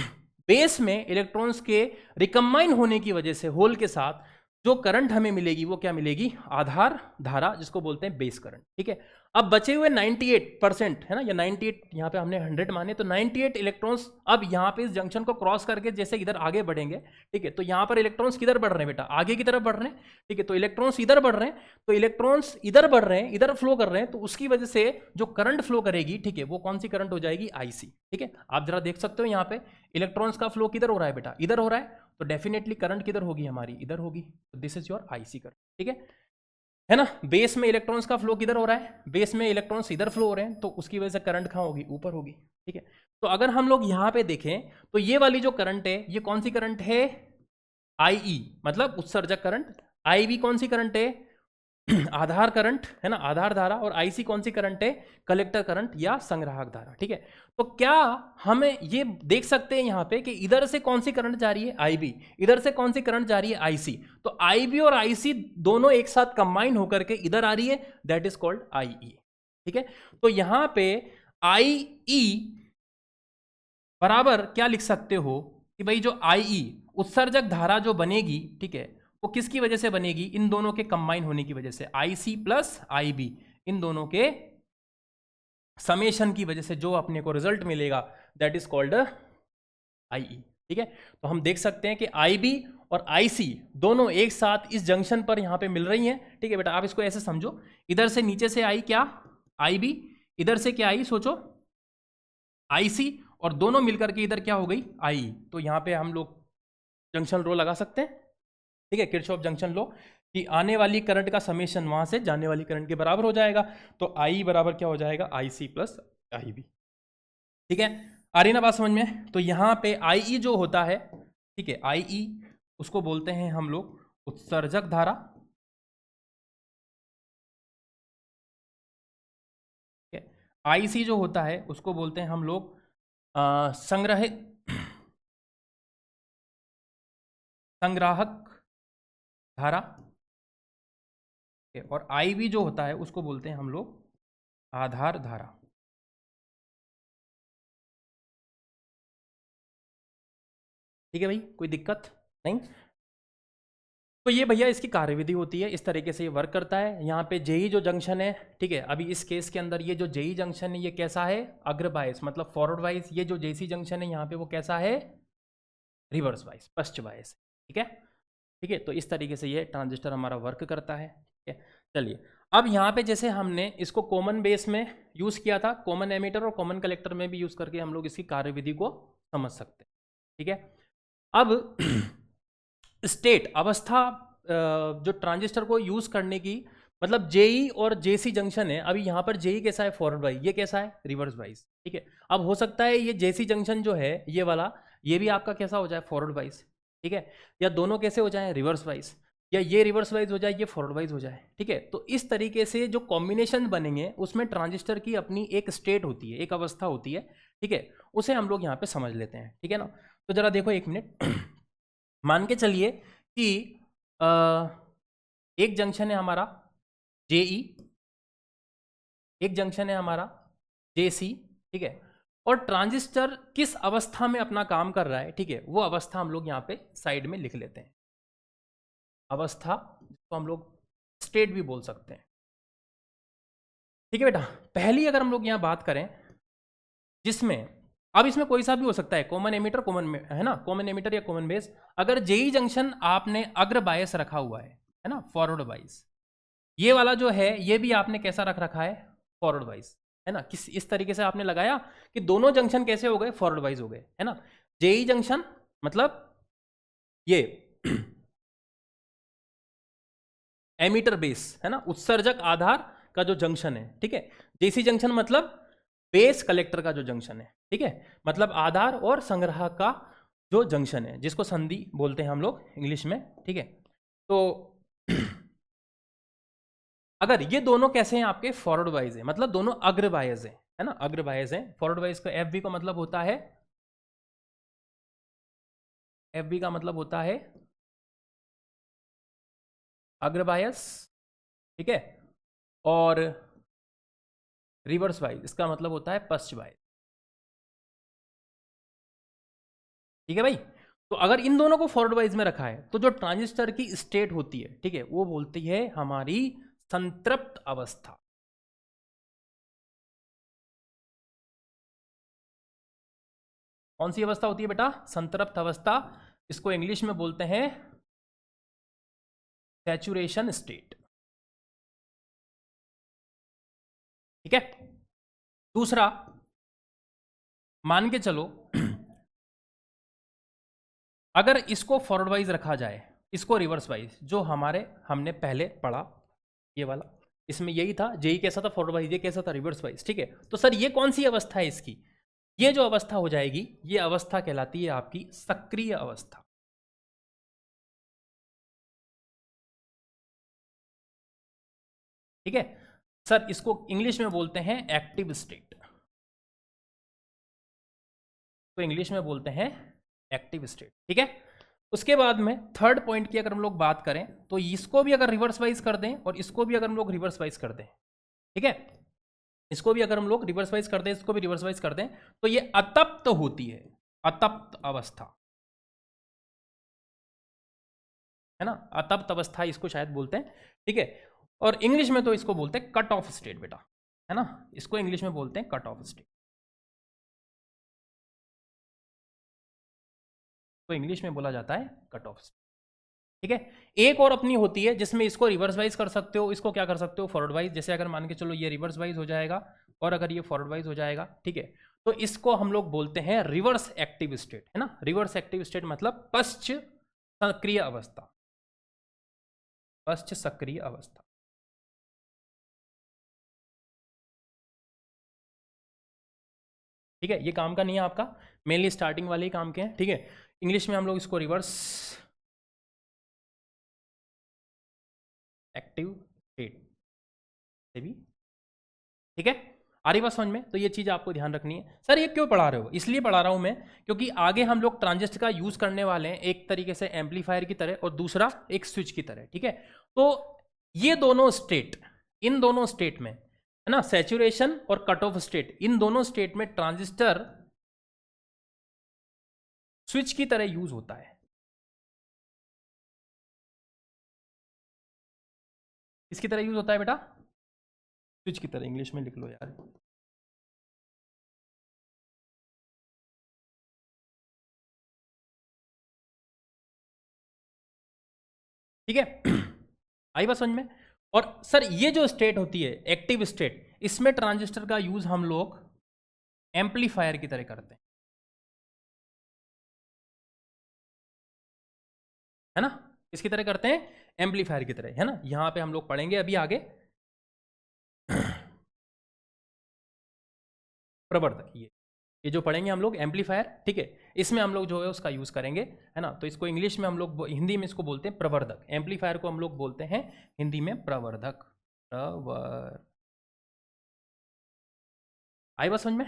बेस में इलेक्ट्रॉन्स के रिकम्बाइन होने की वजह से होल के साथ जो करंट हमें मिलेगी वो क्या मिलेगी, आधार धारा, जिसको बोलते हैं बेस करंट, ठीक है। अब बचे हुए 98% है ना, या 98, यहाँ पे हमने 100 माने तो 98 इलेक्ट्रॉन्स अब यहाँ पे इस जंक्शन को क्रॉस करके जैसे इधर आगे बढ़ेंगे, ठीक है, तो यहाँ पर इलेक्ट्रॉन्स किधर बढ़ रहे हैं बेटा, आगे की तरफ बढ़ रहे हैं, ठीक है, तो इलेक्ट्रॉन्स इधर बढ़ रहे हैं, तो इलेक्ट्रॉन्स इधर बढ़ रहे हैं, इधर फ्लो कर रहे हैं, तो उसकी वजह से जो करंट फ्लो करेगी, ठीक है, वो कौन सी करंट हो जाएगी, आईसी, ठीक है। आप जरा देख सकते हो यहाँ पे इलेक्ट्रॉन्स का फ्लो किधर हो रहा है बेटा, इधर हो रहा है, तो डेफिनेटली करंट किधर होगी हमारी, इधर होगी, तो this is your IC current, ठीक है ना। बेस में इलेक्ट्रॉन्स का फ्लो किधर हो रहा है, बेस में इलेक्ट्रॉन्स इधर फ्लो हो रहे हैं, तो उसकी वजह से करंट कहाँ होगी, ऊपर होगी, ठीक है। तो अगर हम लोग यहाँ पे देखें तो ये वाली जो करंट है ये कौन सी करंट है, आईई मतलब उत्सर्जक करंट, आईवी कौन सी करंट है, आधार करंट है ना, आधार धारा, और आईसी कौन सी करंट है, कलेक्टर करंट या संग्राहक धारा, ठीक है। तो क्या हमें ये देख सकते हैं यहाँ पे कि इधर से कौन सी करंट जा रही है, आईबी, इधर से कौन सी करंट जा रही है, आईसी, तो आईबी और आईसी दोनों एक साथ कंबाइन होकर के इधर आ रही है, दैट इज कॉल्ड आईई, ठीक है। तो यहां पे आईई बराबर क्या लिख सकते हो कि भाई जो आईई उत्सर्जक धारा जो बनेगी, ठीक है, वो किसकी वजह से बनेगी, इन दोनों के कंबाइन होने की वजह से, आईसी प्लस आईबी, इन दोनों के समेशन की वजह से जो अपने को रिजल्ट मिलेगा दैट इज कॉल्ड आईई, ठीक है। तो हम देख सकते हैं कि आईबी और आईसी दोनों एक साथ इस जंक्शन पर यहां पे मिल रही हैं, ठीक है बेटा। आप इसको ऐसे समझो, इधर से नीचे से आई क्या, आईबी, इधर से क्या आई, सोचो आईसी, और दोनों मिलकर के इधर क्या हो गई, आई। तो यहां पे हम लोग जंक्शन लो लगा सकते हैं, ठीक है, किरचॉफ जंक्शन लो, कि आने वाली करंट का समेशन वहां से जाने वाली करंट के बराबर हो जाएगा, तो आई बराबर क्या हो जाएगा, आईसी प्लस आईबी, ठीक है। आ रही ना बात समझ में। तो यहां पे आईई जो होता है, ठीक है, आईई उसको बोलते हैं हम लोग उत्सर्जक धारा, ठीक है। आईसी जो होता है उसको बोलते हैं हम लोग संग्राहक धारा, और आईबी जो होता है उसको बोलते हैं हम लोग आधार धारा, ठीक है भाई, कोई दिक्कत नहीं। तो ये भैया इसकी कार्यविधि होती है, इस तरीके से ये वर्क करता है। यहाँ पे जेई जो जंक्शन है, ठीक है, अभी इस केस के अंदर ये जो जेई जंक्शन है ये कैसा है, अग्र बायस मतलब फॉरवर्ड वाइज, ये जो जेसी जंक्शन है यहाँ पे वो कैसा है, रिवर्स वाइज, पश्च वाइज, ठीक है, ठीक है। तो इस तरीके से ये ट्रांजिस्टर हमारा वर्क करता है, ठीक है। चलिए अब यहाँ पे जैसे हमने इसको कॉमन बेस में यूज़ किया था, कॉमन एमीटर और कॉमन कलेक्टर में भी यूज़ करके हम लोग इसकी कार्यविधि को समझ सकते हैं, ठीक है। अब स्टेट अवस्था जो ट्रांजिस्टर को यूज़ करने की, मतलब जेई और जेसी जंक्शन है, अभी यहाँ पर जेई कैसा है, फॉरवर्ड वाइज, ये कैसा है, रिवर्स वाइज, ठीक है। अब हो सकता है ये जेसी जंक्शन जो है ये वाला, ये भी आपका कैसा हो जाए, फॉरवर्ड वाइज, ठीक है, या दोनों कैसे हो जाए, रिवर्स वाइज, या ये रिवर्स वाइज हो जाए, ये फॉरवर्ड वाइज हो जाए, ठीक है। तो इस तरीके से जो कॉम्बिनेशन बनेंगे उसमें ट्रांजिस्टर की अपनी एक स्टेट होती है, एक अवस्था होती है, ठीक है, उसे हम लोग यहाँ पे समझ लेते हैं, ठीक है ना। तो जरा देखो एक मिनट, मान के चलिए कि एक जंक्शन है हमारा जेई, एक जंक्शन है हमारा जेसी, ठीक है, और ट्रांजिस्टर किस अवस्था में अपना काम कर रहा है, ठीक है, वो अवस्था हम लोग यहाँ पे साइड में लिख लेते हैं, अवस्था जिसको हम लोग स्टेट भी बोल सकते हैं, ठीक है बेटा। पहली अगर हम लोग यहाँ बात करें जिसमें, अब इसमें कोई सा भी हो सकता है, कॉमन एमीटर, कॉमन में है ना, कॉमन एमीटर या कॉमन बेस। अगर जेई जंक्शन आपने अग्र बायस रखा हुआ है ना, फॉरवर्ड वाइज, ये वाला जो है ये भी आपने कैसा रख रखा है, फॉरवर्ड वाइज, है ना। किस इस तरीके से आपने लगाया कि दोनों जंक्शन कैसे हो गए, फॉरवर्ड वाइज हो गए, है ना। जेई जंक्शन मतलब ये एमीटर बेस, है ना, उत्सर्जक आधार का जो जंक्शन है, ठीक है। जेसी जंक्शन मतलब बेस कलेक्टर का जो जंक्शन है, ठीक है, मतलब आधार और संग्राहक का जो जंक्शन है, जिसको संधि बोलते हैं हम लोग इंग्लिश में, ठीक है। तो अगर ये दोनों कैसे हैं आपके, फॉरवर्ड वाइज है, मतलब दोनों अग्र वाइज है ना, अग्र वाइज है। फॉरवर्ड वाइज का एफ बी का मतलब होता है, एफ बी का मतलब होता है अग्र बायस, ठीक है, और रिवर्स वाइज इसका मतलब होता है पश्च वाइज, ठीक है भाई। तो अगर इन दोनों को फॉरवर्ड वाइज में रखा है तो जो ट्रांजिस्टर की स्टेट होती है, ठीक है, वो बोलती है हमारी संतृप्त अवस्था, कौन सी अवस्था होती है बेटा? संतृप्त अवस्था। इसको इंग्लिश में बोलते हैं सैचुरेशन स्टेट। ठीक है। दूसरा, मान के चलो अगर इसको फॉरवर्ड वाइज रखा जाए, इसको रिवर्स वाइज, जो हमने पहले पढ़ा ये वाला, इसमें यही था, जेई कैसा था फॉरवर्ड वाइज, ये कैसा था रिवर्स वाइज। ठीक है, तो सर ये कौन सी अवस्था है इसकी? ये जो अवस्था हो जाएगी, ये अवस्था कहलाती है आपकी सक्रिय अवस्था। ठीक है सर, इसको इंग्लिश में बोलते हैं एक्टिव स्टेट। तो इंग्लिश में बोलते हैं एक्टिव स्टेट। ठीक है, उसके बाद में थर्ड पॉइंट की अगर हम लोग बात करें, तो इसको भी अगर रिवर्स वाइज कर दें और इसको भी अगर हम लोग रिवर्स वाइज कर दें, ठीक है, इसको भी अगर हम लोग रिवर्स वाइज कर दें, इसको भी रिवर्स वाइज कर दें, तो ये अतप्त होती है, अतप्त अवस्था, है ना, अतप्त अवस्था इसको शायद बोलते हैं। ठीक है, और इंग्लिश में तो इसको बोलते हैं कट ऑफ स्टेट बेटा, है ना, इसको इंग्लिश में बोलते हैं कट ऑफ स्टेट। तो इंग्लिश में बोला जाता है कट ऑफ स्टेट। ठीक है, एक और अपनी होती है जिसमें इसको रिवर्स वाइज कर सकते हो, इसको क्या कर सकते हो, फॉरवर्ड वाइज। जैसे अगर मान के चलो ये रिवर्स वाइज हो जाएगा और अगर ये फॉरवर्ड वाइज हो जाएगा, ठीक है, तो इसको हम लोग बोलते हैं रिवर्स एक्टिव स्टेट, है ना। रिवर्स एक्टिव स्टेट मतलब पश्च सक्रिय अवस्था, पश्च सक्रिय अवस्था। ठीक है, ये काम का नहीं है आपका, मेनली स्टार्टिंग वाले ही काम के हैं। ठीक है, इंग्लिश में हम लोग इसको रिवर्स एक्टिव स्टेट से भी। ठीक है, आ रही बात समझ में? तो ये चीज़ आपको ध्यान रखनी है। सर ये क्यों पढ़ा रहे हो? इसलिए पढ़ा रहा हूँ मैं, क्योंकि आगे हम लोग ट्रांजिस्टर का यूज़ करने वाले हैं, एक तरीके से एम्पलीफायर की तरह और दूसरा एक स्विच की तरह। ठीक है, तो ये दोनों स्टेट, इन दोनों स्टेट में, है ना, सैचुरेशन और कट ऑफ स्टेट, इन दोनों स्टेट में ट्रांजिस्टर स्विच की तरह यूज होता है। किसकी तरह यूज होता है बेटा? स्विच की तरह। इंग्लिश में लिख लो यार। ठीक है, आई बात समझ में? और सर ये जो स्टेट होती है एक्टिव स्टेट, इसमें ट्रांजिस्टर का यूज हम लोग एम्पलीफायर की तरह करते हैं, है ना। किसकी तरह करते हैं? एम्पलीफायर की तरह, है ना। यहां पे हम लोग पढ़ेंगे अभी आगे प्रवर्धक, ये जो पढ़ेंगे हम लोग एम्पलीफायर। ठीक है, इसमें हम लोग जो है उसका यूज करेंगे, है ना। तो इसको इंग्लिश में हम लोग, हिंदी में इसको बोलते हैं प्रवर्धक। एम्पलीफायर को हम लोग बोलते हैं हिंदी में प्रवर्धक। आई बात समझ में?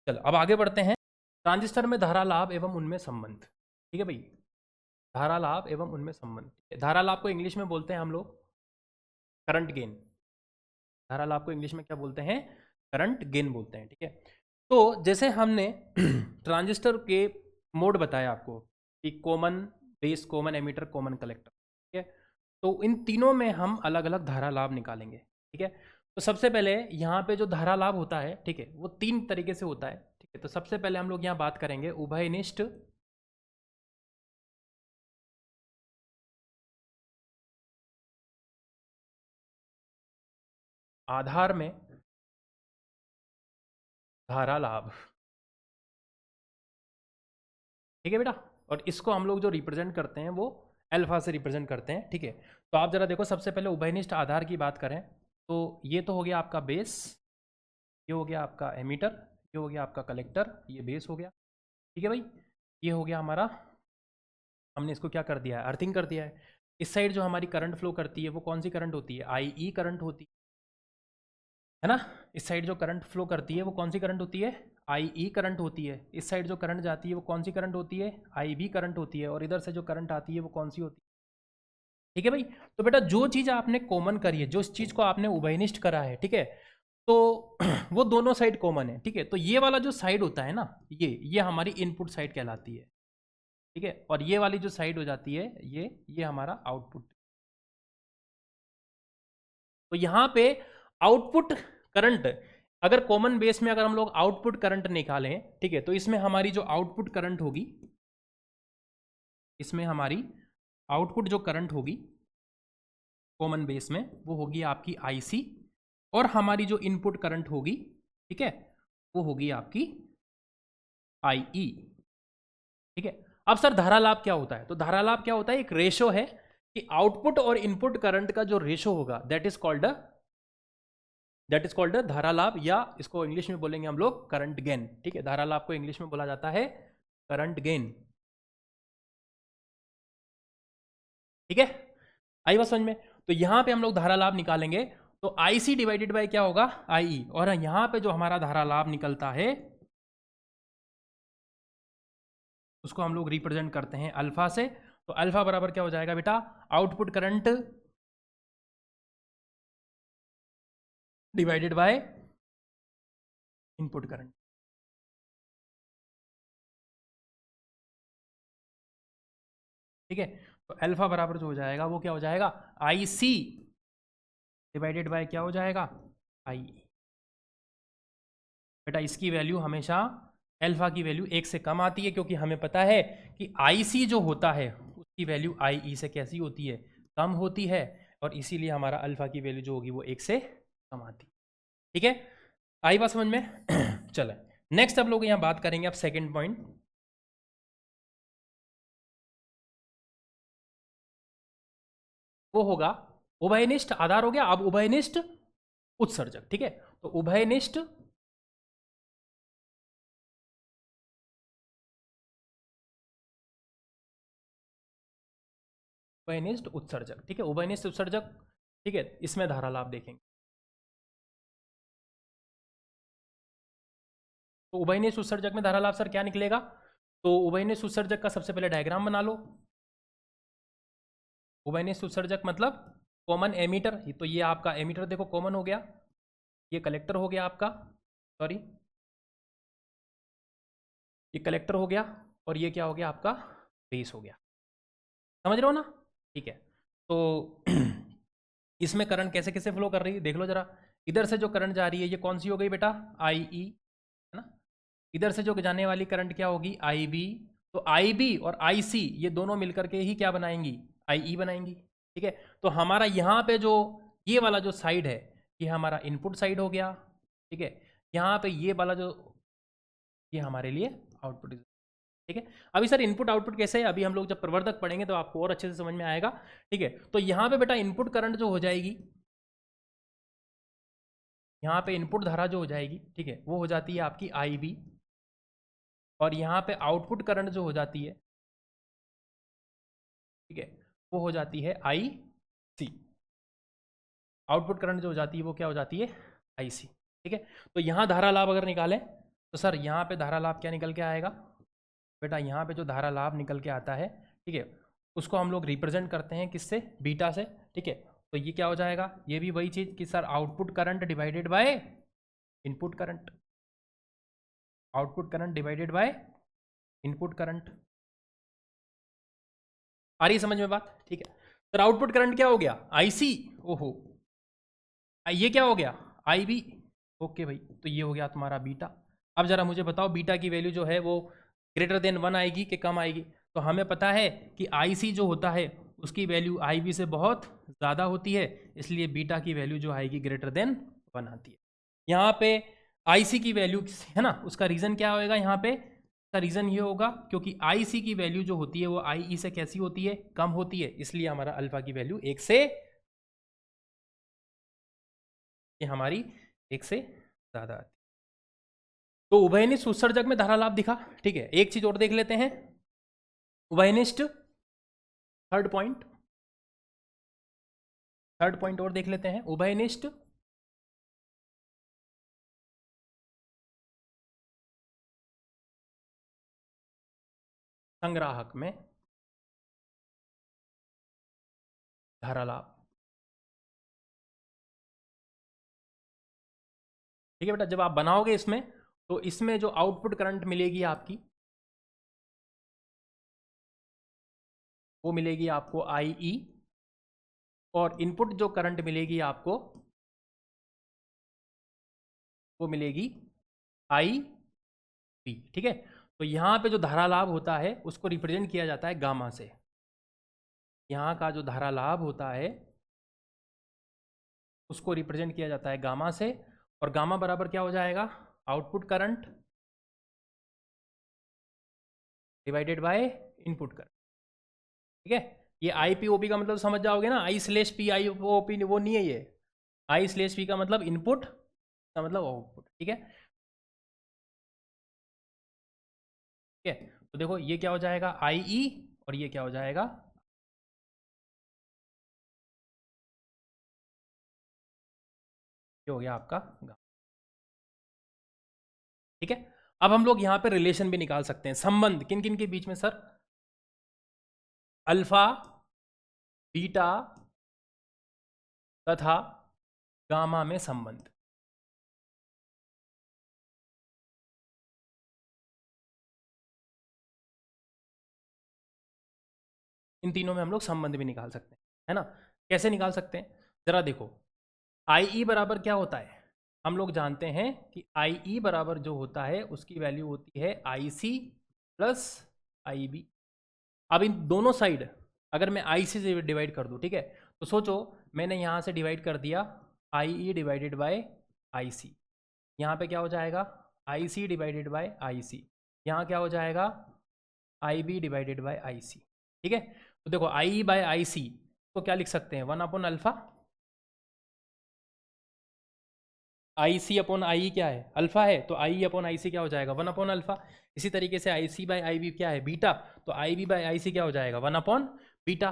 चलो अब आगे बढ़ते हैं। ट्रांजिस्टर में धारा लाभ एवं उनमें संबंध। ठीक है भाई, धारा लाभ एवं उनमें संबंध। धारा लाभ को इंग्लिश में बोलते हैं हम लोग करंट गेन। धारा लाभ को इंग्लिश में क्या बोलते हैं? करंट गेन बोलते हैं। ठीक है, तो जैसे हमने ट्रांजिस्टर के मोड बताया आपको कि common base, common ammeter, common collector. ठीक है, तो इन तीनों में हम अलग अलग धारा लाभ निकालेंगे। ठीक है, तो सबसे पहले यहाँ पे जो धारा लाभ होता है, ठीक है, वो तीन तरीके से होता है। ठीक है, तो सबसे पहले हम लोग यहाँ बात करेंगे उभयनिष्ठ आधार में धारा लाभ। ठीक है बेटा, और इसको हम लोग जो रिप्रेजेंट करते हैं वो अल्फा से रिप्रेजेंट करते हैं। ठीक है, तो आप जरा देखो, सबसे पहले उभयनिष्ठ आधार की बात करें तो ये तो हो गया आपका बेस, ये हो गया आपका एमीटर, ये हो गया आपका कलेक्टर, ये बेस हो गया। ठीक है भाई, ये हो गया हमारा, हमने इसको क्या कर दिया है, अर्थिंग कर दिया है। इस साइड जो हमारी करंट फ्लो करती है वो कौन सी करंट होती है? आई करंट होती है ना। इस साइड जो करंट फ्लो करती है वो कौन सी करंट होती है? आई करंट होती है। इस साइड जो करंट जाती है वो कौन सी करंट होती है? आई करंट होती है। और इधर से जो करंट आती है वो कौन सी होती है? ठीक है भाई, तो बेटा जो चीज़ आपने कॉमन करी है, जो चीज़ को आपने उभयनिष्ठ करा है, ठीक है, तो वो दोनों साइड कॉमन है। ठीक है, तो ये वाला जो साइड होता है ना, ये हमारी इनपुट साइड कहलाती है। ठीक है, और ये वाली जो साइड हो जाती है, ये हमारा आउटपुट। तो यहाँ पे आउटपुट करंट अगर कॉमन बेस में अगर हम लोग आउटपुट करंट निकालें, ठीक है, तो इसमें हमारी जो आउटपुट करंट होगी, इसमें हमारी आउटपुट जो करंट होगी कॉमन बेस में, वो होगी आपकी आईसी, और हमारी जो इनपुट करंट होगी, ठीक है, वो होगी आपकी आईई। ठीक है, अब सर धारा लाभ क्या होता है? तो धारा लाभ क्या होता है? एक रेशो है कि आउटपुट और इनपुट करंट का जो रेशो होगा दैट इज कॉल्ड धारा लाभ, या इसको इंग्लिश में बोलेंगे हम लोग करंट गेन। ठीक है, धारा लाभ को इंग्लिश में बोला जाता है करंट गेन। ठीक है, आई बात समझ में? तो यहां पे हम लोग धारा लाभ निकालेंगे तो आईसी डिवाइडेड बाय क्या होगा? आई, और यहां पे जो हमारा धारा लाभ निकलता है उसको हम लोग रिप्रेजेंट करते हैं अल्फा से। तो अल्फा बराबर क्या हो जाएगा बेटा? Output current divided by input current. ठीक है, तो अल्फा बराबर जो हो जाएगा वो क्या हो जाएगा? आई सी डिवाइडेड बाय क्या हो जाएगा? आई। बेटा इसकी वैल्यू हमेशा अल्फा की वैल्यू 1 से कम आती है, क्योंकि हमें पता है कि आई सी जो होता है उसकी वैल्यू आई ई से कैसी होती है? कम होती है, और इसीलिए हमारा अल्फा की वैल्यू जो होगी वो 1 से कम आती है। ठीक है, आई बात समझ में? चले नेक्स्ट अब लोग यहाँ बात करेंगे अब सेकंड पॉइंट। वो होगा उभयनिष्ठ आधार हो गया, अब उभयनिष्ठ उत्सर्जक। ठीक है, तो उभयनिष्ठ उभयनिष्ठ उत्सर्जक। ठीक है, उभयनिष्ठ उत्सर्जक। ठीक है, इसमें धारा लाभ देखेंगे। तो उभयनिष्ठ उत्सर्जक में धारा लाभ सर क्या निकलेगा? तो उभयनिष्ठ उत्सर्जक का सबसे पहले डायग्राम बना लो। उभयनिष्ठ उत्सर्जक मतलब कॉमन एमीटर, तो ये आपका एमीटर देखो कॉमन हो गया, ये कलेक्टर हो गया आपका, सॉरी ये कलेक्टर हो गया, और ये क्या हो गया आपका? बेस हो गया। समझ रहे हो ना? ठीक है, तो इसमें करंट कैसे कैसे फ्लो कर रही है देख लो जरा। इधर से जो करंट जा रही है ये कौन सी हो गई बेटा? आई ई, है ना। इधर से जो जाने वाली करंट क्या होगी? आई बी। तो आई बी और आई सी ये दोनों मिलकर के ही क्या बनाएंगी? आई ई बनाएंगी। ठीक है, तो हमारा यहाँ पे जो ये वाला जो साइड है ये हमारा इनपुट साइड हो गया। ठीक है, यहाँ पे ये वाला जो ये हमारे लिए आउटपुट। ठीक है, अभी सर इनपुट आउटपुट कैसे है अभी हम लोग जब प्रवर्धक पढ़ेंगे तो आपको और अच्छे से समझ में आएगा। ठीक है, तो यहाँ पे बेटा इनपुट करंट जो हो जाएगी, यहाँ पे इनपुट धारा जो हो जाएगी, ठीक है, वो हो जाती है आपकी आई बी, और यहाँ पे आउटपुट करंट जो हो जाती है, ठीक है, वो हो जाती है आई सी। आउटपुट करंट जो हो जाती है वो क्या हो जाती है? आई सी। ठीक है, तो यहाँ धारा लाभ अगर निकालें तो सर यहाँ पे धारा लाभ क्या निकल के आएगा? बेटा यहाँ पे जो धारा लाभ निकल के आता है, ठीक है, उसको हम लोग रिप्रेजेंट करते हैं किससे? बीटा से। ठीक है, तो ये क्या हो जाएगा? ये भी वही चीज़ कि sir output current divided by input current, output current divided by input current. आ रही है समझ में बात? ठीक है, सर आउटपुट करंट क्या हो गया? आईसी। ओहो, ये क्या हो गया? आई बी। ओके भाई, तो ये हो गया तुम्हारा बीटा। अब जरा मुझे बताओ बीटा की वैल्यू जो है वो ग्रेटर देन 1 आएगी कि कम आएगी? तो हमें पता है कि आई सी जो होता है उसकी वैल्यू आई बी से बहुत ज़्यादा होती है, इसलिए बीटा की वैल्यू जो आएगी ग्रेटर देन 1 आती है। यहाँ पे आई सी की वैल्यू है ना, उसका रीज़न क्या होएगा? यहाँ पे का रीज़न ये होगा क्योंकि आई सी की वैल्यू जो होती है वो आई ई से कैसी होती है? कम होती है, इसलिए हमारा अल्फा की वैल्यू 1 से, ये हमारी 1 से ज़्यादा आती है। तो उभयनिष्ठ उत्सर्जक में धारा लाभ दिखा। ठीक है, एक चीज और देख लेते हैं, उभयनिष्ठ थर्ड पॉइंट और देख लेते हैं। उभयनिष्ठ संग्राहक में धारा लाभ। ठीक है बेटा, जब आप बनाओगे इसमें तो इसमें जो आउटपुट करंट मिलेगी आपकी वो मिलेगी आपको आई ई, और इनपुट जो करंट मिलेगी आपको वो मिलेगी आई बी। ठीक है, तो यहाँ पे जो धारा लाभ होता है उसको रिप्रेजेंट किया जाता है गामा से। यहाँ का जो धारा लाभ होता है उसको रिप्रेजेंट किया जाता है गामा से, और गामा बराबर क्या हो जाएगा, output current divided by input current. ठीक है, ये आई पी ओ पी का मतलब समझ जाओगे ना, I slash P I O P वो नहीं है, ये आई स्लेश पी का मतलब इनपुट का मतलब आउटपुट। ठीक है, ठीक है, तो देखो ये क्या हो जाएगा आई ई, और ये क्या हो जाएगा, ये हो गया आपका गामा। ठीक है, अब हम लोग यहाँ पे रिलेशन भी निकाल सकते हैं, संबंध किन किन के बीच में सर, अल्फा बीटा तथा गामा में संबंध। इन तीनों में हम लोग संबंध भी निकाल सकते हैं, है ना। कैसे निकाल सकते हैं, जरा देखो, आई ई बराबर क्या होता है, हम लोग जानते हैं कि आई ई बराबर जो होता है उसकी वैल्यू होती है आई सी प्लस आई बी। अब इन दोनों साइड अगर मैं आई सी से डिवाइड कर दूं, ठीक है, तो सोचो मैंने यहाँ से डिवाइड कर दिया आई ई डिवाइडेड बाय आई सी, यहाँ पे क्या हो जाएगा आई सी डिवाइडेड बाय आई सी, यहाँ क्या हो जाएगा आई बी डिवाइडेड बाय आई सी। ठीक है, तो देखो आई ई बाय आई सी को क्या लिख सकते हैं, 1 upon alpha, I C upon I क्या है, अल्फा है, तो आई अपॉन आई सी क्या हो जाएगा 1 अपॉन अल्फा। इसी तरीके से आई सी बाई आई बी क्या है, बीटा, तो आई बी बाई आई सी क्या हो जाएगा 1 अपॉन बीटा।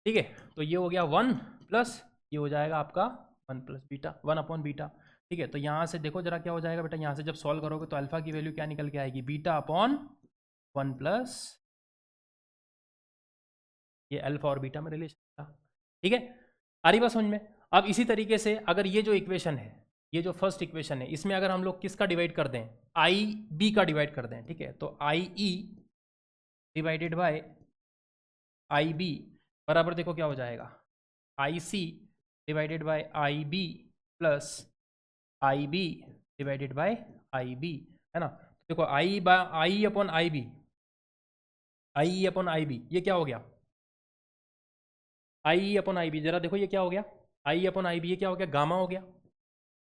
ठीक है, तो ये हो गया 1 प्लस ये हो जाएगा आपका 1 प्लस बीटा, 1 अपॉन बीटा। ठीक है, तो यहाँ से देखो जरा क्या हो जाएगा बेटा, यहाँ से जब सॉल्व करोगे तो अल्फा की वैल्यू क्या निकल के आएगी, बीटा अपॉन 1 प्लस ये अल्फा और बीटा में रिलेशन था। ठीक है, आ रही बात समझ में। अब इसी तरीके से अगर ये जो इक्वेशन है, ये जो फर्स्ट इक्वेशन है, इसमें अगर हम लोग किसका डिवाइड कर दें, आई बी का डिवाइड कर दें, ठीक है, तो I E divided by I B बराबर देखो क्या हो जाएगा, I C divided by I B plus I B divided by I B, है ना। तो देखो I upon I B, I upon I B ये क्या हो गया, आई अपॉन आई बी, जरा देखो ये क्या हो गया, आई अपॉन आई बी ये क्या हो गया, गामा हो गया।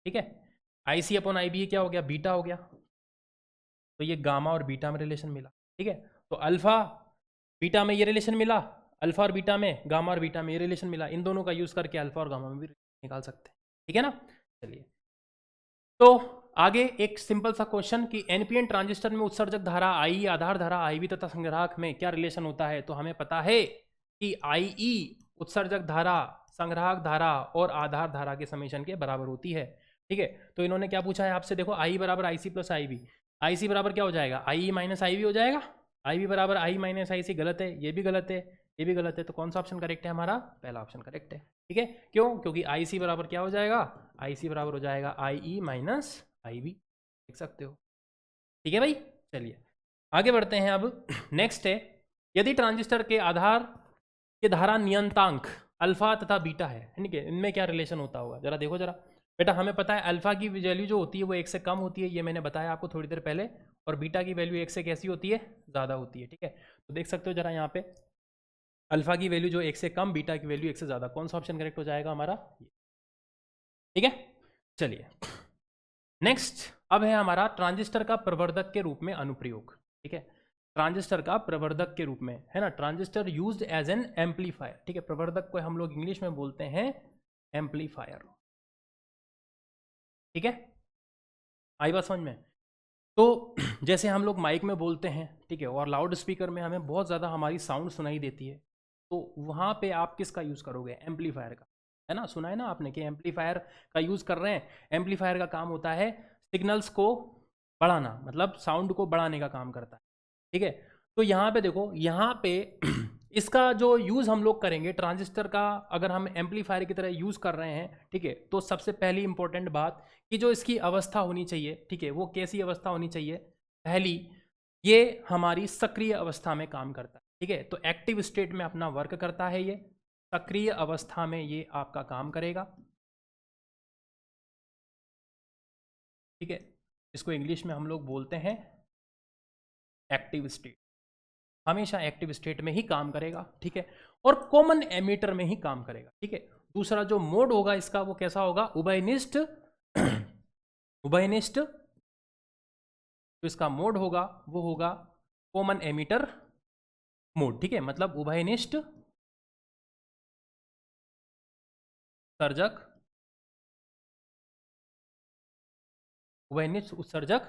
ठीक है, आई सी अपॉन आई बी ये क्या हो गया, बीटा हो गया। तो ये गामा और बीटा में रिलेशन मिला। ठीक है, तो अल्फा बीटा में ये रिलेशन मिला, अल्फा और बीटा में, गामा और बीटा में ये रिलेशन मिला, इन दोनों का यूज करके अल्फा और गामा में भी निकाल सकते हैं। ठीक है ना, चलिए तो आगे एक सिंपल सा क्वेश्चन कि एनपीएन ट्रांजिस्टर में उत्सर्जक धारा आई, आधार धारा आई बी तथा संग्राहक में क्या रिलेशन होता है। तो हमें पता है कि आई ई उत्सर्जक धारा, संग्राहक धारा और आधार धारा के समेशन के बराबर होती है। ठीक है, तो इन्होंने क्या पूछा है आपसे, देखो आई बराबर आई सी प्लस आई बी, आई सी बराबर क्या हो जाएगा, आई ई माइनस आई बी हो जाएगा, आई बी बराबर आई माइनस आई सी, गलत है, ये भी गलत है, ये भी गलत है, तो कौन सा ऑप्शन करेक्ट है हमारा, पहला ऑप्शन करेक्ट है। ठीक है, क्यों, क्योंकि आई सी बराबर क्या हो जाएगा, आई सी बराबर हो जाएगा आई ई माइनस आई बी, देख सकते हो। ठीक है भाई, चलिए आगे बढ़ते हैं। अब नेक्स्ट है, यदि ट्रांजिस्टर के आधार के धारा नियंतांक अल्फा तथा बीटा है, ठीक है, इनमें क्या रिलेशन होता होगा, जरा देखो जरा बेटा, हमें पता है अल्फा की वैल्यू जो होती है वो 1 से कम होती है, ये मैंने बताया आपको थोड़ी देर पहले, और बीटा की वैल्यू 1 से कैसी होती है, ज़्यादा होती है। ठीक है, तो देख सकते हो जरा यहाँ पे अल्फा की वैल्यू जो 1 से कम, बीटा की वैल्यू 1 से ज़्यादा, कौन सा ऑप्शन करेक्ट हो जाएगा हमारा। ठीक है, चलिए नेक्स्ट अब है हमारा ट्रांजिस्टर का प्रवर्धक के रूप में अनुप्रयोग। ठीक है, ट्रांजिस्टर का प्रवर्धक के रूप में, है ना, transistor used as an amplifier. ठीक है, प्रवर्धक को हम लोग इंग्लिश में बोलते हैं एम्पलीफायर। ठीक है, आई बात समझ में। तो जैसे हम लोग माइक में बोलते हैं, ठीक है, और लाउड स्पीकर में हमें बहुत ज़्यादा हमारी साउंड सुनाई देती है, तो वहाँ पे आप किसका यूज़ करोगे, एम्पलीफायर का, है ना। सुना है ना आपने कि एम्पलीफायर का यूज़ कर रहे हैं। एम्पलीफायर का काम होता है सिग्नल्स को बढ़ाना, मतलब साउंड को बढ़ाने का काम करता है। ठीक है, तो यहाँ पे देखो, यहाँ पे इसका जो यूज़ हम लोग करेंगे ट्रांजिस्टर का, अगर हम एम्पलीफायर की तरह यूज़ कर रहे हैं, ठीक है, तो सबसे पहली इंपॉर्टेंट बात कि जो इसकी अवस्था होनी चाहिए, ठीक है, वो कैसी अवस्था होनी चाहिए, पहली ये हमारी सक्रिय अवस्था में काम करता है। ठीक है, तो एक्टिव स्टेट में अपना वर्क करता है, ये सक्रिय अवस्था में ये आपका काम करेगा। ठीक है, इसको इंग्लिश में हम लोग बोलते हैं एक्टिव स्टेट, हमेशा एक्टिव स्टेट में ही काम करेगा, ठीक है, और कॉमन एमीटर में ही काम करेगा, ठीक है। दूसरा जो मोड होगा इसका वो कैसा होगा, उभयनिष्ठ उभयनिष्ठ, तो इसका मोड होगा वो होगा कॉमन एमीटर मोड, ठीक है, मतलब उभयनिष्ठ उत्सर्जक, उभयनिष्ठ उत्सर्जक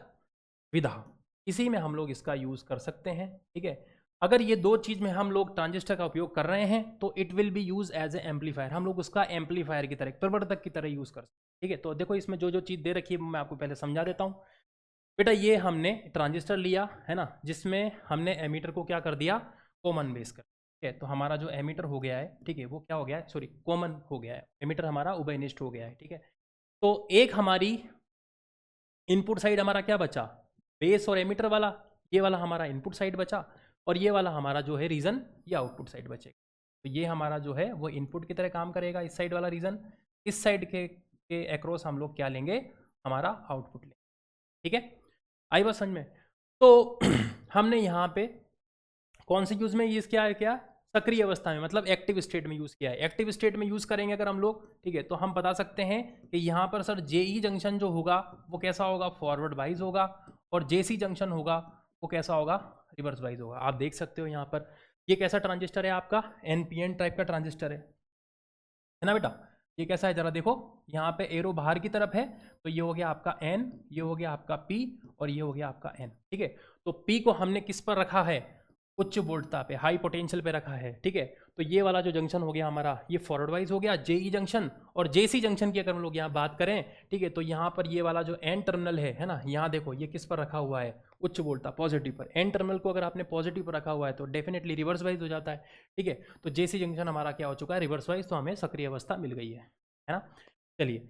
विधा, इसी में हम लोग इसका यूज कर सकते हैं, ठीक है। अगर ये दो चीज में हम लोग ट्रांजिस्टर का उपयोग कर रहे हैं तो it will be use as a amplifier, हम लोग उसका एम्पलीफायर की तरह, प्रवर्धक की तरह यूज कर सकते हैं, ठीक है। तो देखो इसमें जो जो चीज दे रखी है मैं आपको पहले समझा देता हूँ। बेटा ये हमने ट्रांजिस्टर लिया है ना, जिसमें हमने एमीटर को क्या कर दिया, कॉमन बेस कर, ठीक है। तो हमारा जो एमीटर हो गया है, ठीक है, वो क्या हो गया है, सॉरी कॉमन हो गया है, एमीटर हमारा उभयनिष्ठ हो गया है, ठीक है। तो एक हमारी इनपुट साइड हमारा क्या बचा, बेस और एमीटर वाला, ये वाला हमारा इनपुट साइड बचा, और ये वाला हमारा जो है रीजन ये आउटपुट साइड बचेगा। तो ये हमारा जो है वो इनपुट की तरह काम करेगा, इस साइड वाला रीजन, इस साइड के अक्रॉस हम लोग क्या लेंगे, हमारा आउटपुट लेंगे, ठीक है। आई बात समझ में। तो हमने यहाँ पे कौन से यूज में यूज किया है, क्या सक्रिय अवस्था में, मतलब एक्टिव स्टेट में यूज किया है। एक्टिव स्टेट में यूज करेंगे अगर हम लोग, ठीक है, तो हम बता सकते हैं कि यहाँ पर सर जेई जंक्शन जो होगा वो कैसा होगा, फॉरवर्ड वाइज होगा, और जेसी जंक्शन होगा वो कैसा होगा, रिवर्स वाइज होगा। आप देख सकते हो यहाँ पर ये कैसा ट्रांजिस्टर है, आपका एनपीएन टाइप का ट्रांजिस्टर है ना बेटा। ये कैसा है जरा देखो, यहाँ पे एरो बाहर की तरफ है, तो ये हो गया आपका एन, ये हो गया आपका पी, और ये हो गया आपका एन, ठीक है। तो पी को हमने किस पर रखा है, उच्च वोल्टता पे, हाई पोटेंशियल पे रखा है, ठीक है। तो ये वाला जो जंक्शन हो गया हमारा ये फॉरवर्ड वाइज हो गया जेई जंक्शन, और जेसी जंक्शन की अगर हम लोग यहाँ बात करें, ठीक है, तो यहाँ पर ये वाला जो एन टर्मिनल है ना, यहाँ देखो ये किस पर रखा हुआ है, उच्च वोल्टता पॉजिटिव पर। एन टर्मिनल को अगर आपने पॉजिटिव पर रखा हुआ है तो डेफिनेटली रिवर्स वाइज हो जाता है, ठीक है। तो जेसी जंक्शन हमारा क्या हो चुका है, रिवर्स वाइज, तो हमें सक्रिय अवस्था मिल गई है ना। चलिए,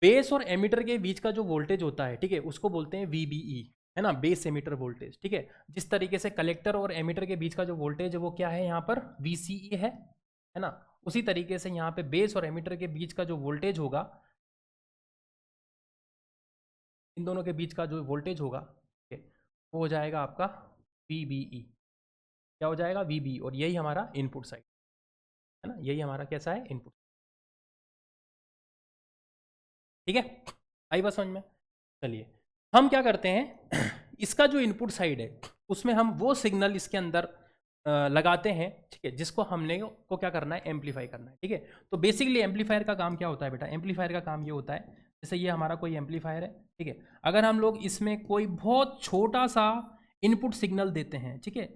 बेस और एमीटर के बीच का जो वोल्टेज होता है, ठीक है, उसको बोलते हैं वीबीई, है ना, बेस एमीटर वोल्टेज, ठीक है। जिस तरीके से कलेक्टर और एमीटर के बीच का जो वोल्टेज है वो क्या है, यहाँ पर वीसीई है ना, उसी तरीके से यहाँ पे बेस और एमीटर के बीच का जो वोल्टेज होगा, इन दोनों के बीच का जो वोल्टेज होगा, ठीक है, वो हो जाएगा आपका वीबीई, क्या हो जाएगा, वीबी, और यही हमारा इनपुट साइड है ना, यही हमारा कैसा है, इनपुट, ठीक है। आई बात समझ में। चलिए हम क्या करते हैं इसका जो इनपुट साइड है उसमें हम वो सिग्नल इसके अंदर लगाते हैं, ठीक है, जिसको हमने को क्या करना है, एम्पलीफाई करना है, ठीक है। तो बेसिकली एम्पलीफायर का काम क्या होता है बेटा, एम्पलीफायर का काम ये होता है, जैसे ये हमारा कोई एम्पलीफायर है, ठीक है, अगर हम लोग इसमें कोई बहुत छोटा सा इनपुट सिग्नल देते हैं, ठीक है,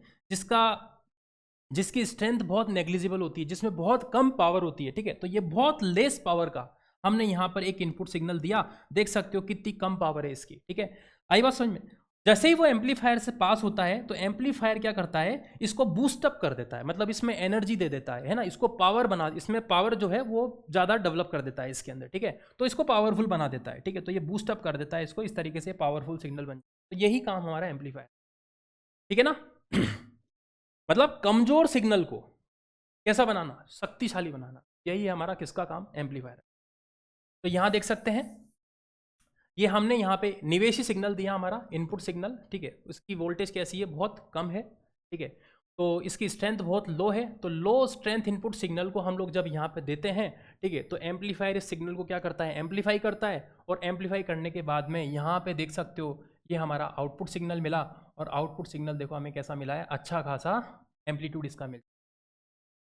जिसकी स्ट्रेंथ बहुत नेग्लिजिबल होती है, जिसमें बहुत कम पावर होती है, ठीक है, तो ये बहुत लेस पावर का हमने यहाँ पर एक इनपुट सिग्नल दिया, देख सकते हो कितनी कम पावर है इसकी, ठीक है। आई बात समझ में। जैसे ही वो एम्पलीफायर से पास होता है तो एम्पलीफायर क्या करता है, इसको बूस्ट अप कर देता है, मतलब इसमें एनर्जी दे देता है ना, इसको पावर बना, इसमें पावर जो है वो ज़्यादा डेवलप कर देता है इसके अंदर, ठीक है, तो इसको पावरफुल बना देता है, ठीक है। तो ये बूस्ट अप कर देता है इसको, इस तरीके से पावरफुल सिग्नल बन, तो यही काम हमारा एम्पलीफायर, ठीक है ना। मतलब कमजोर सिग्नल को कैसा बनाना, शक्तिशाली बनाना, यही हमारा किसका काम, एम्पलीफायर। तो यहां देख सकते हैं ये हमने यहाँ पे निवेशी सिग्नल दिया, हमारा इनपुट सिग्नल, ठीक है, उसकी वोल्टेज कैसी है, बहुत कम है, ठीक है, तो इसकी स्ट्रेंथ बहुत लो है। तो लो स्ट्रेंथ इनपुट सिग्नल को हम लोग जब यहाँ पे देते हैं, ठीक है, तो एम्पलीफायर इस सिग्नल को क्या करता है, एम्पलीफाई करता है, और एम्पलीफाई करने के बाद में यहाँ पे देख सकते हो ये हमारा आउटपुट सिग्नल मिला, और आउटपुट सिग्नल देखो हमें कैसा मिला है, अच्छा खासा एम्पलीट्यूड इसका मिला,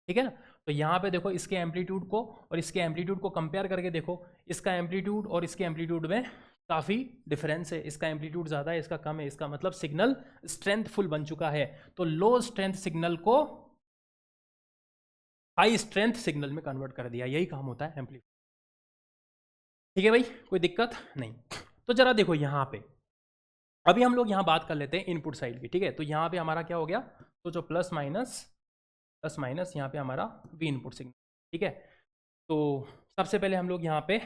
ठीक है ना। तो यहाँ पे देखो इसके एम्पलीट्यूड को और इसके एम्पलीट्यूड को कंपेयर करके देखो, इसका एम्पलीट्यूड और इसके एम्पलीट्यूड में काफ़ी डिफरेंस है, इसका एम्पलीट्यूड ज़्यादा है, इसका कम है, इसका मतलब सिग्नल स्ट्रेंथफुल बन चुका है। तो लो स्ट्रेंथ सिग्नल को हाई स्ट्रेंथ सिग्नल में कन्वर्ट कर दिया, यही काम होता है एम्पलीफायर, ठीक है भाई, कोई दिक्कत नहीं। तो जरा देखो यहाँ पे अभी हम लोग यहाँ बात कर लेते हैं इनपुट साइड की, ठीक है। तो यहाँ पे हमारा क्या हो गया, तो जो प्लस माइनस यहाँ पे हमारा वी इनपुट सिग्नल, ठीक है। तो सबसे पहले हम लोग यहाँ पे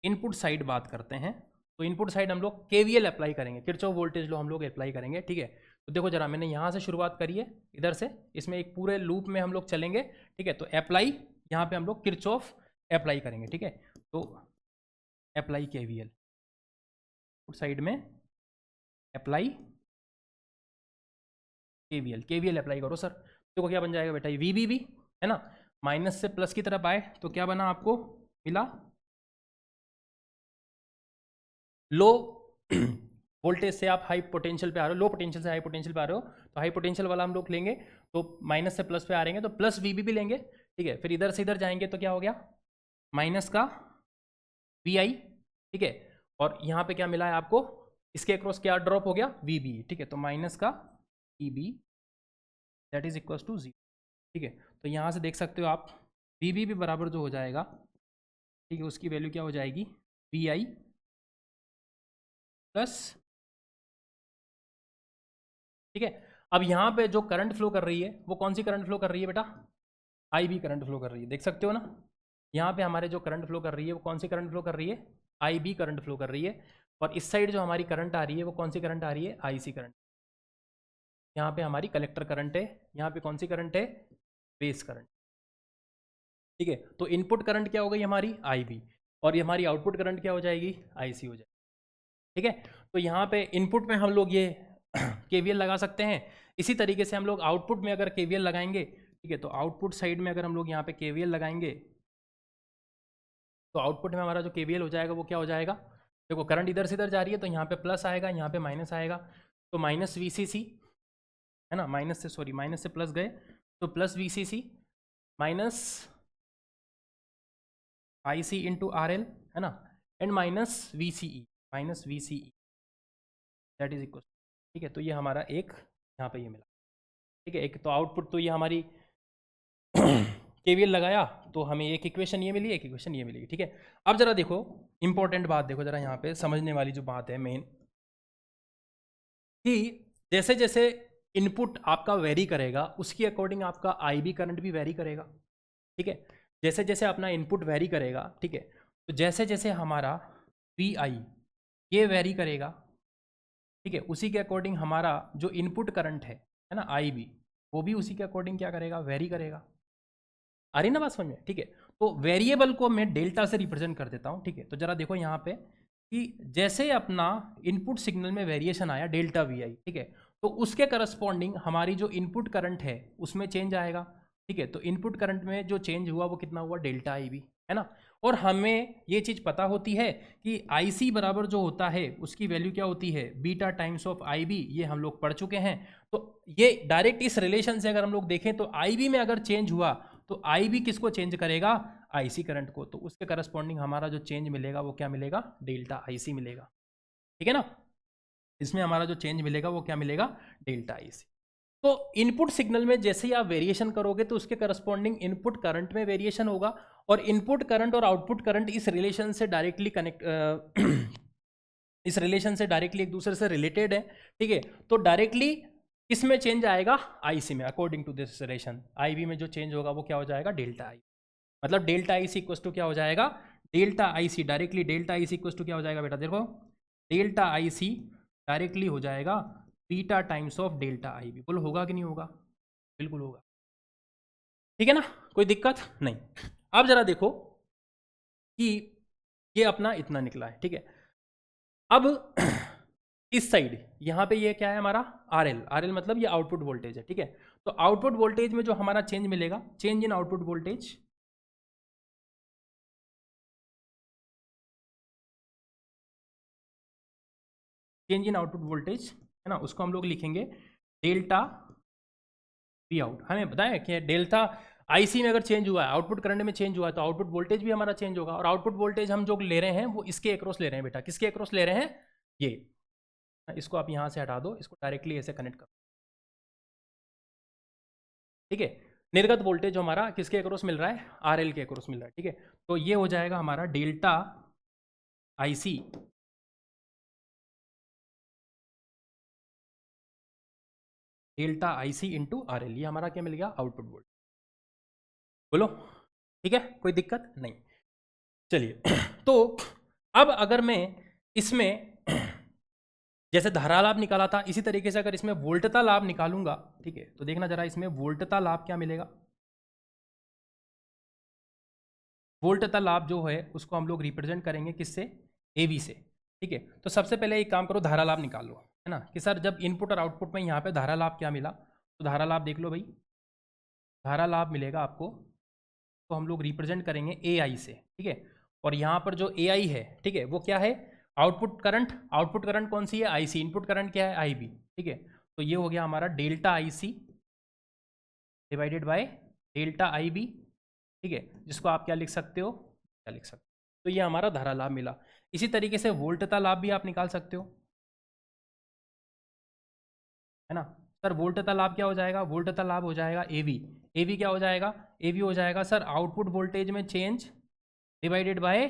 इनपुट साइड बात करते हैं। तो इनपुट साइड हम लोग केवीएल अप्लाई करेंगे, किरचॉफ वोल्टेज लॉ हम लोग अप्लाई करेंगे, ठीक है। तो देखो जरा मैंने यहाँ से शुरुआत करी है, इधर से, इसमें एक पूरे लूप में हम लोग चलेंगे, ठीक है। तो अप्लाई यहाँ पे हम लोग किरचॉफ अप्लाई करेंगे, ठीक है। तो अप्लाई केवीएल, साइड में अप्लाई केवीएल, केवीएल अप्लाई करो सर। देखो क्या बन जाएगा बेटा, ये वीबी भी है ना, माइनस से प्लस की तरफ आए तो क्या बना, आपको मिला लो वोल्टेज से आप हाई पोटेंशियल पे आ रहे हो, लो पोटेंशियल से हाई पोटेंशियल पे आ रहे हो, तो हाई पोटेंशियल वाला हम लोग लेंगे तो माइनस से प्लस पे आ रहेंगे तो प्लस वीबी भी लेंगे, ठीक है। फिर इधर से इधर जाएंगे तो क्या हो गया, माइनस का वी आई, ठीक है। और यहाँ पे क्या मिला है आपको, इसके अक्रॉस क्या ड्रॉप हो गया, वी बी, ठीक है। तो माइनस का V B that is equal to 0, ठीक है। तो यहाँ से देख सकते हो आप वी बी भी बराबर जो हो जाएगा, ठीक है, उसकी वैल्यू क्या हो जाएगी, वी आई प्लस, ठीक है। अब यहाँ पे जो करंट फ्लो कर रही है वो कौन सी करंट फ्लो कर रही है बेटा, आई बी करंट फ्लो कर रही है, देख सकते हो ना। यहाँ पे हमारे जो करंट फ्लो कर रही है वो कौन सी करंट फ्लो कर रही है, आई बी करंट फ्लो कर रही है। और इस साइड जो हमारी करंट आ रही है वो कौन सी करंट आ रही है, आई सी करंट। यहाँ पे हमारी कलेक्टर करंट है, यहाँ पे कौन सी करंट है, बेस करंट, ठीक है। तो इनपुट करंट क्या हो गई हमारी, आई बी, और ये हमारी आउटपुट करंट क्या हो जाएगी, आई सी हो जाएगी, ठीक है। तो यहाँ पे इनपुट में हम लोग ये केवीएल लगा सकते हैं, इसी तरीके से हम लोग आउटपुट में अगर केवीएल लगाएंगे, ठीक है, तो आउटपुट साइड में अगर हम लोग यहाँ पे केवीएल लगाएंगे तो आउटपुट में हमारा जो केवीएल हो जाएगा वो क्या हो जाएगा, देखो करंट इधर से इधर जा रही है तो यहाँ पे प्लस आएगा, यहाँ पे माइनस आएगा, तो माइनस वीसीसी है ना, माइनस से सॉरी माइनस से प्लस गए तो plus V C C minus I C into R L है ना, and minus V C E, minus V C E that is equal, ठीक है। तो ये हमारा एक यहाँ पे ये मिला, ठीक है। एक तो आउटपुट तो ये हमारी केवीएल लगाया तो हमें एक इक्वेशन ये मिली, एक इक्वेशन ये मिली, ठीक है। अब जरा देखो इंपॉर्टेंट बात देखो जरा, यहाँ पे समझने वाली जो बात है मेन, कि जैसे जैसे इनपुट आपका वेरी करेगा उसके अकॉर्डिंग आपका आई बी करंट भी वेरी करेगा, ठीक है। जैसे जैसे अपना इनपुट वेरी करेगा, ठीक है, तो जैसे जैसे हमारा वी आई ये वेरी करेगा, ठीक है, उसी के अकॉर्डिंग हमारा जो इनपुट करंट है ना आई बी, वो भी उसी के अकॉर्डिंग क्या करेगा, वेरी करेगा। आ रही ना बात समझ में, ठीक है। तो वेरिएबल को मैं डेल्टा से रिप्रेजेंट कर देता हूँ, ठीक है। तो जरा देखो यहाँ पे कि जैसे अपना इनपुट सिग्नल में वेरिएशन आया डेल्टा वी आई, ठीक है, तो उसके करस्पॉन्डिंग हमारी जो इनपुट करंट है उसमें चेंज आएगा, ठीक है। तो इनपुट करंट में जो चेंज हुआ वो कितना हुआ, डेल्टा आई बी, है ना। और हमें ये चीज़ पता होती है कि आई सी बराबर जो होता है उसकी वैल्यू क्या होती है, beta times of I B, ये हम लोग पढ़ चुके हैं। तो ये डायरेक्ट इस रिलेशन से अगर हम लोग देखें तो आई बी में अगर चेंज हुआ तो आई बी किसको चेंज करेगा, आई सी करंट को, तो उसके करस्पॉन्डिंग हमारा जो चेंज मिलेगा वो क्या मिलेगा, डेल्टा आई सी मिलेगा, ठीक है ना। इसमें हमारा जो चेंज मिलेगा वो क्या मिलेगा, डेल्टा आई सी। तो इनपुट सिग्नल में जैसे ही आप वेरिएशन करोगे तो उसके करस्पॉन्डिंग इनपुट करंट में वेरिएशन होगा, और इनपुट करंट और आउटपुट करंट इस रिलेशन से डायरेक्टली कनेक्ट इस रिलेशन से डायरेक्टली एक दूसरे से रिलेटेड है, ठीक है। तो डायरेक्टली किसमें चेंज आएगा, आईसी में, according to this relation I B में जो चेंज होगा वो क्या हो जाएगा, डेल्टा आई, मतलब delta I C equal to क्या हो जाएगा, delta I C, directly delta I C equal to क्या हो जाएगा बेटा, देखो डेल्टा आई सी डायरेक्टली हो जाएगा beta times of delta I B. बोलो होगा कि नहीं होगा, बिल्कुल होगा, ठीक है ना, कोई दिक्कत नहीं। अब जरा देखो कि ये अपना इतना निकला है, ठीक है। अब इस साइड यहाँ पे ये क्या है हमारा, आर एल, आर एल मतलब ये आउटपुट वोल्टेज है, ठीक है। तो आउटपुट वोल्टेज में जो हमारा चेंज मिलेगा, change in output voltage, change in output voltage है ना, उसको हम लोग लिखेंगे डेल्टा वी आउट। हमें बताया कि डेल्टा आईसी में अगर चेंज हुआ है, आउटपुट करंट में चेंज हुआ है, तो आउटपुट वोल्टेज भी हमारा चेंज होगा। और आउटपुट वोल्टेज हम जो ले रहे हैं वो इसके अक्रॉस ले रहे हैं बेटा, किसके अक्रॉस ले रहे हैं, ये, इसको आप यहाँ से हटा दो, इसको डायरेक्टली ऐसे कनेक्ट करो, ठीक है। निर्गत वोल्टेज हमारा किसके अक्रॉस मिल रहा है, आर एल के अक्रॉस मिल रहा है, ठीक है। तो ये हो जाएगा हमारा delta I C delta I C into R L, ये हमारा क्या मिल गया, आउटपुट वोल्टेज। बोलो ठीक है, कोई दिक्कत नहीं। चलिए तो अब अगर मैं इसमें जैसे धारा लाभ निकाला था इसी तरीके से अगर इसमें वोल्टता लाभ निकालूंगा, ठीक है, तो देखना जरा इसमें वोल्टता लाभ क्या मिलेगा। वोल्टता लाभ जो है उसको हम लोग रिप्रेजेंट करेंगे किससे, AV से, ठीक है। तो सबसे पहले एक काम करो, धारा लाभ निकाल लो, है ना, कि सर जब इनपुट और आउटपुट में यहाँ पे धारा लाभ क्या मिला, तो धारा लाभ देख लो भाई, धारा लाभ मिलेगा आपको, तो हम लोग रिप्रेजेंट करेंगे AI से, ठीक है। और यहाँ पर जो AI है, ठीक है, वो क्या है, आउटपुट करंट। आउटपुट करंट कौन सी है, IC। इनपुट करंट क्या है, IB, ठीक है। तो ये हो गया हमारा delta IC divided by delta IB, ठीक है, जिसको आप क्या लिख सकते हो, क्या लिख सकते हो, तो ये हमारा धारा लाभ मिला। इसी तरीके से वोल्टता लाभ भी आप निकाल सकते हो, है ना। सर वोल्टता लाभ क्या हो जाएगा, वोल्टता लाभ हो जाएगा AV। AV क्या हो जाएगा, AV हो जाएगा सर आउटपुट वोल्टेज में change divided by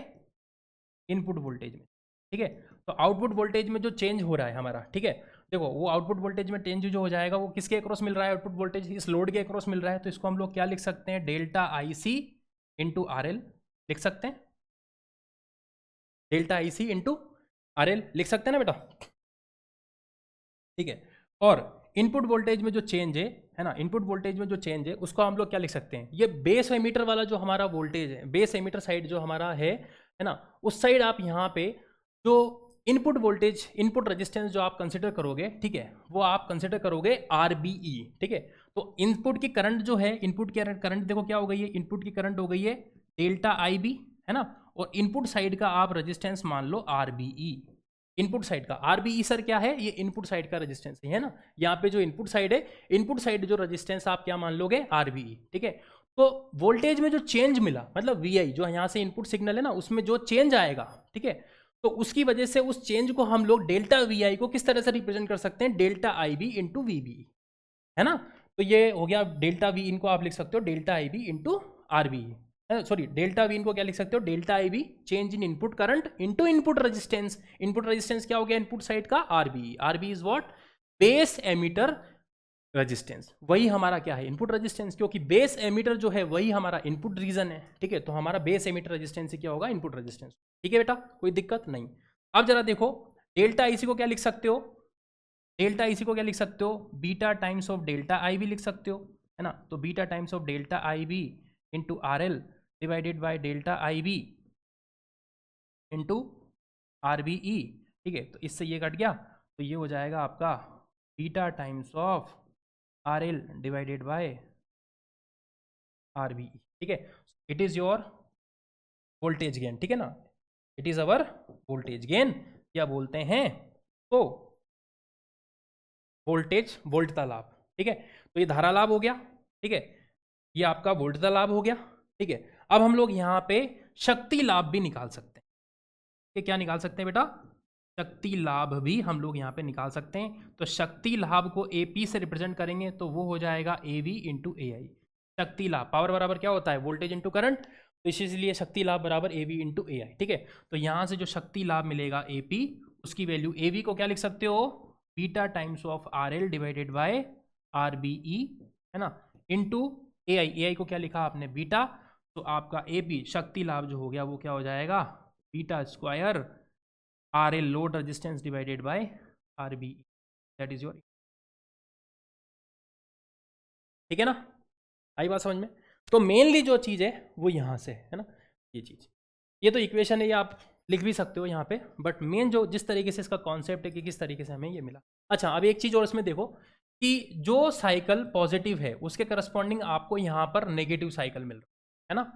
input voltage में, ठीक है। तो आउटपुट वोल्टेज में जो चेंज हो रहा है हमारा, ठीक है, देखो वो आउटपुट वोल्टेज में चेंज जो हो जाएगा वो किसके अक्रॉस मिल रहा है, आउटपुट वोल्टेज इस लोड के अक्रॉस मिल रहा है, तो इसको हम लोग क्या लिख सकते हैं, डेल्टा IC इंटू RL लिख सकते हैं, डेल्टा IC इंटू RL लिख सकते हैं ना बेटा, ठीक है। और इनपुट वोल्टेज में जो चेंज है ना, इनपुट वोल्टेज में जो चेंज है उसको हम लोग क्या लिख सकते हैं, ये बेस एमीटर वाला जो हमारा वोल्टेज है, बेस एमीटर साइड जो हमारा है ना, उस साइड आप यहाँ पे जो इनपुट वोल्टेज, इनपुट रेजिस्टेंस जो आप कंसिडर करोगे, ठीक है, वो आप कंसिडर करोगे RBE, ठीक है। तो इनपुट की करंट जो है, इनपुट की करंट देखो क्या हो गई है, इनपुट की करंट हो गई है डेल्टा IB, है ना, और इनपुट साइड का आप रेजिस्टेंस मान लो RBE। इनपुट साइड का RBE सर क्या है, ये इनपुट साइड का रेजिस्टेंस है ना, यहाँ पे जो इनपुट साइड है, इनपुट साइड जो रेजिस्टेंस आप क्या मान लोगे, RBE, ठीक है। तो वोल्टेज में जो चेंज मिला, मतलब VI जो यहाँ से इनपुट सिग्नल है ना, उसमें जो चेंज आएगा, ठीक है, तो उसकी वजह से उस चेंज को हम लोग डेल्टा VI को किस तरह से रिप्रेजेंट कर सकते हैं, डेल्टा IB इंटू VBE, है ना। तो ये हो गया डेल्टा V, इनको आप लिख सकते हो delta IB into RBE, sorry delta V इनको क्या लिख सकते हो, delta IB change in input current into input resistance. Input resistance क्या हो गया इनपुट साइड का, RBE। RBE is what, base emitter resistance, वही हमारा क्या है, इनपुट रेजिस्टेंस, क्योंकि बेस एमीटर जो है वही हमारा इनपुट रीजन है, ठीक है। तो हमारा बेस एमीटर रेजिस्टेंस क्या होगा, इनपुट रेजिस्टेंस, ठीक है बेटा, कोई दिक्कत नहीं। अब जरा देखो डेल्टा IC को क्या लिख सकते हो, डेल्टा IC को क्या लिख सकते हो, beta times of delta IB लिख सकते हो, है ना। तो beta times of delta IB into RL divided by delta IB into RBE, ठीक है। तो इससे ये कट गया, तो ये हो जाएगा आपका beta times of RL divided by RBE, ठीक है। It is your voltage gain, ठीक है ना, it is our voltage gain, क्या बोलते हैं, तो वोल्टेज वोल्टता लाभ, ठीक है। तो ये धारा लाभ हो गया, ठीक है, ये आपका वोल्टता लाभ हो गया, ठीक है। अब हम लोग यहाँ पे शक्ति लाभ भी निकाल सकते हैं, ये क्या निकाल सकते हैं बेटा, शक्ति लाभ भी हम लोग यहाँ पे निकाल सकते हैं। तो शक्ति लाभ को AP से रिप्रेजेंट करेंगे तो वो हो जाएगा AV इंटू AI। शक्ति लाभ पावर बराबर क्या होता है, वोल्टेज इंटू करंट, तो इसलिए शक्ति लाभ बराबर AV इंटू AI, ठीक है। तो यहाँ से जो शक्ति लाभ मिलेगा AP, उसकी वैल्यू AV को क्या लिख सकते हो, beta times of RL divided by RBE, है ना, इंटू AI को क्या लिखा आपने, बीटा, तो आपका AP शक्ति लाभ जो हो गया वो क्या हो जाएगा, beta square RL load resistance divided by RBE, that is your, ठीक है ना, आई बात समझ में। तो मेनली जो चीज़ है वो यहाँ से है ना, ये चीज़, ये तो इक्वेशन है, ये आप लिख भी सकते हो यहाँ पे, बट मेन जो जिस तरीके से इसका कॉन्सेप्ट है कि किस तरीके से हमें ये मिला। अच्छा अब एक चीज़ और इसमें देखो कि जो साइकिल पॉजिटिव है उसके करस्पॉन्डिंग आपको यहाँ पर नेगेटिव साइकिल मिल रहा है ना,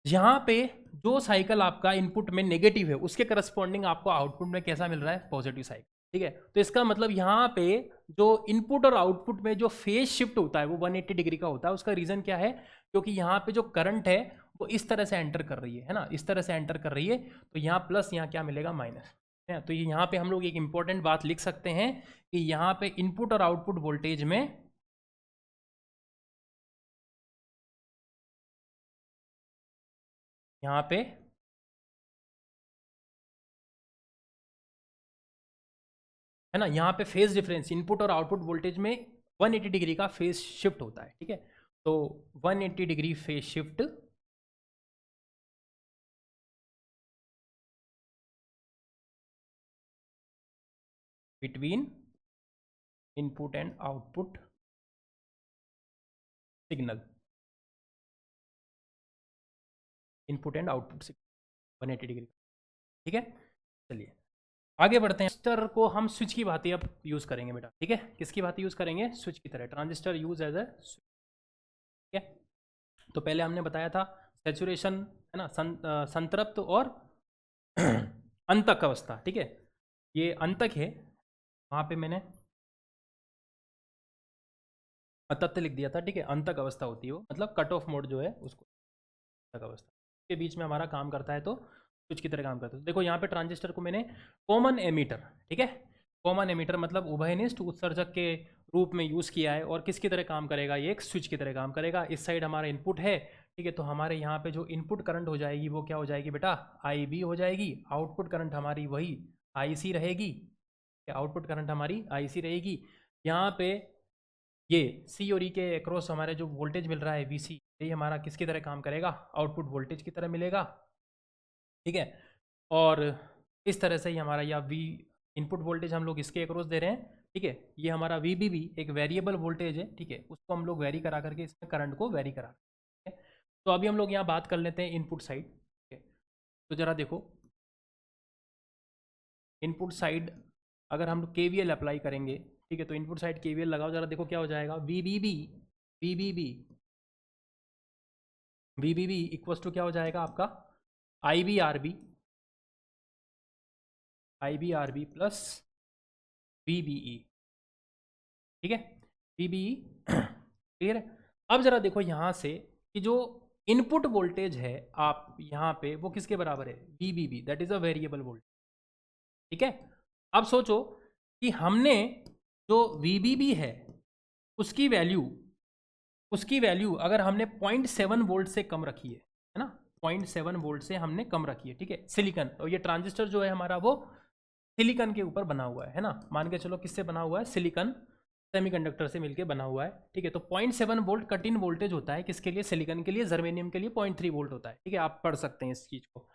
यहाँ पे जो साइकिल आपका इनपुट में नेगेटिव है उसके करस्पॉन्डिंग आपको आउटपुट में कैसा मिल रहा है, पॉजिटिव साइकिल, ठीक है। तो इसका मतलब यहाँ पे जो इनपुट और आउटपुट में जो फेज शिफ्ट होता है वो 180 डिग्री का होता है। उसका रीजन क्या है, क्योंकि यहाँ पे जो करंट है वो इस तरह से एंटर कर रही है ना, इस तरह से एंटर कर रही है, तो यहाँ प्लस, यहाँ क्या मिलेगा माइनस, है। तो यहाँ पे हम लोग एक इंपॉर्टेंट बात लिख सकते हैं कि यहाँ पे इनपुट और आउटपुट वोल्टेज में यहाँ पे है ना, यहाँ पे फेज डिफरेंस इनपुट और आउटपुट वोल्टेज में 180 डिग्री का फेज शिफ्ट होता है, ठीक है। तो 180 degree phase shift between input and output signal, input and output signal 180 degree, ठीक है, चलिए आगे बढ़ते हैं। ट्रांजिस्टर को हम स्विच की भांति अब यूज़ करेंगे बेटा, ठीक है, किसकी भांति यूज़ करेंगे? स्विच की तरह। Transistor use as a switch, ठीक है। तो पहले हमने बताया था सेचुरेशन है ना, संतृप्त और अंतक अवस्था, ठीक है। ये अंतक है, वहाँ पे मैंने तथ्य लिख दिया था, ठीक है। अंतक अवस्था होती है वो, मतलब कट ऑफ मोड जो है उसको अंतक अवस्था के बीच में हमारा काम करता है, तो स्विच की तरह काम करता है। देखो यहाँ पे ट्रांजिस्टर को मैंने कॉमन एमीटर, ठीक है, कॉमन एमीटर मतलब उभयनिष्ठ उत्सर्जक के रूप में यूज़ किया है। और किसकी तरह काम करेगा? ये एक स्विच की तरह काम करेगा। इस साइड हमारा इनपुट है, ठीक है, तो हमारे यहाँ पे जो इनपुट करंट हो जाएगी वो क्या हो जाएगी बेटा? IB हो जाएगी। आउटपुट करंट हमारी वही IC रहेगी, आउटपुट करंट हमारी IC रहेगी। यहाँ पे ये C और E के अक्रॉस हमारे जो वोल्टेज मिल रहा है VC, ये हमारा किसकी तरह काम करेगा? आउटपुट वोल्टेज की तरह मिलेगा, ठीक है। और इस तरह से ही हमारा या V इनपुट वोल्टेज हम लोग इसके अक्रॉस दे रहे हैं, ठीक है। ये हमारा VBB एक वेरिएबल वोल्टेज है, ठीक है, उसको हम लोग वेरी करा करके इसमें करंट को वेरी करा, ठीक है। तो अभी हम लोग यहाँ बात कर लेते हैं इनपुट साइड, ठीक है। तो ज़रा देखो इनपुट साइड अगर हम लोग KVL अप्लाई करेंगे, ठीक है, तो इनपुट साइड KVL लगाओ, जरा देखो क्या हो जाएगा। VBB इक्वल्स टू क्या हो जाएगा आपका? IBRB प्लस VBE, ठीक है, VBE क्लियर है। अब जरा देखो यहाँ से कि जो इनपुट वोल्टेज है आप यहाँ पे वो किसके बराबर है? VBB, that is a variable voltage, ठीक है। अब सोचो कि हमने जो VBB है उसकी वैल्यू अगर हमने 0.7 वोल्ट से कम रखी है ना, 0.7 वोल्ट से हमने कम रखी है, ठीक है। सिलिकॉन, और ये ट्रांजिस्टर जो है हमारा वो सिलिकॉन के ऊपर बना हुआ है ना, मान के चलो किससे बना हुआ है? सिलिकॉन सेमीकंडक्टर से मिलके बना हुआ है, ठीक है। तो 0.7 वोल्ट कट इन वोल्टेज होता है किसके लिए? सिलिकॉन के लिए। जर्मेनियम के लिए 0.3 वोल्ट होता है, ठीक है, आप पढ़ सकते हैं इस चीज़ को।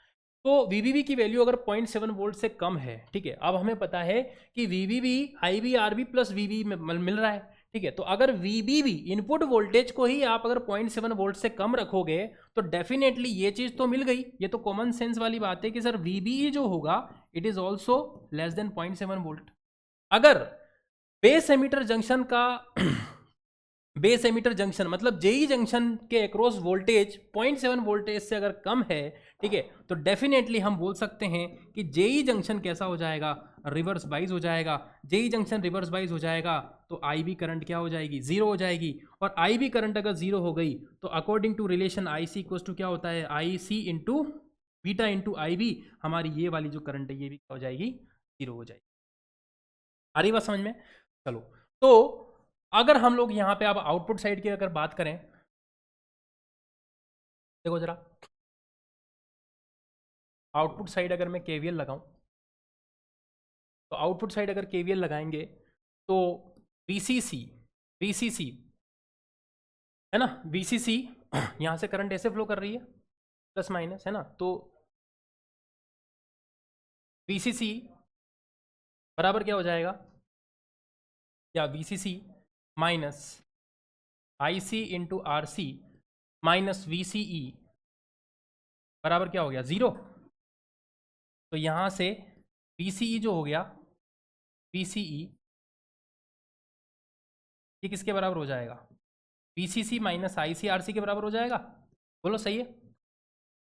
तो VBB की वैल्यू अगर 0.7 वोल्ट से कम है, ठीक है, अब हमें पता है कि VBB IBRB प्लस VB में मिल रहा है, ठीक है। तो अगर VBB इनपुट वोल्टेज को ही आप अगर 0.7 वोल्ट से कम रखोगे तो डेफिनेटली ये चीज़ तो मिल गई। ये तो कॉमन सेंस वाली बात है कि सर VBE जो होगा it is also less than 0.7 volt. अगर बेस एमीटर जंक्शन का बेस एमीटर जंक्शन मतलब जेई जंक्शन के अक्रॉस वोल्टेज 0.7 वोल्टेज से अगर कम है, ठीक है, तो डेफिनेटली हम बोल सकते हैं कि जेई जंक्शन कैसा हो जाएगा? रिवर्स बाइज हो जाएगा। जेई जंक्शन रिवर्स बाइज हो जाएगा तो IB करंट क्या हो जाएगी? जीरो हो जाएगी। और IB करंट अगर जीरो हो गई तो according to relation IC equals to क्या होता है? IC into beta into IB, हमारी ये वाली जो करंट है ये भी क्या हो जाएगी? जीरो हो जाएगी। आ रही बात समझ में? चलो, तो अगर हम लोग यहाँ पे अब आउटपुट साइड की अगर बात करें, देखो जरा आउटपुट साइड अगर मैं KVL लगाऊं, तो आउटपुट साइड अगर KVL लगाएंगे तो VCC है ना, VCC यहाँ से करंट ऐसे फ्लो कर रही है प्लस माइनस, है ना, तो VCC बराबर क्या हो जाएगा? या VCC minus IC into RC minus VCE बराबर क्या हो गया? जीरो। तो यहाँ से VCE जो हो गया, VCE ये किसके बराबर हो जाएगा? VCC माइनस ICRC के बराबर हो जाएगा। बोलो सही है?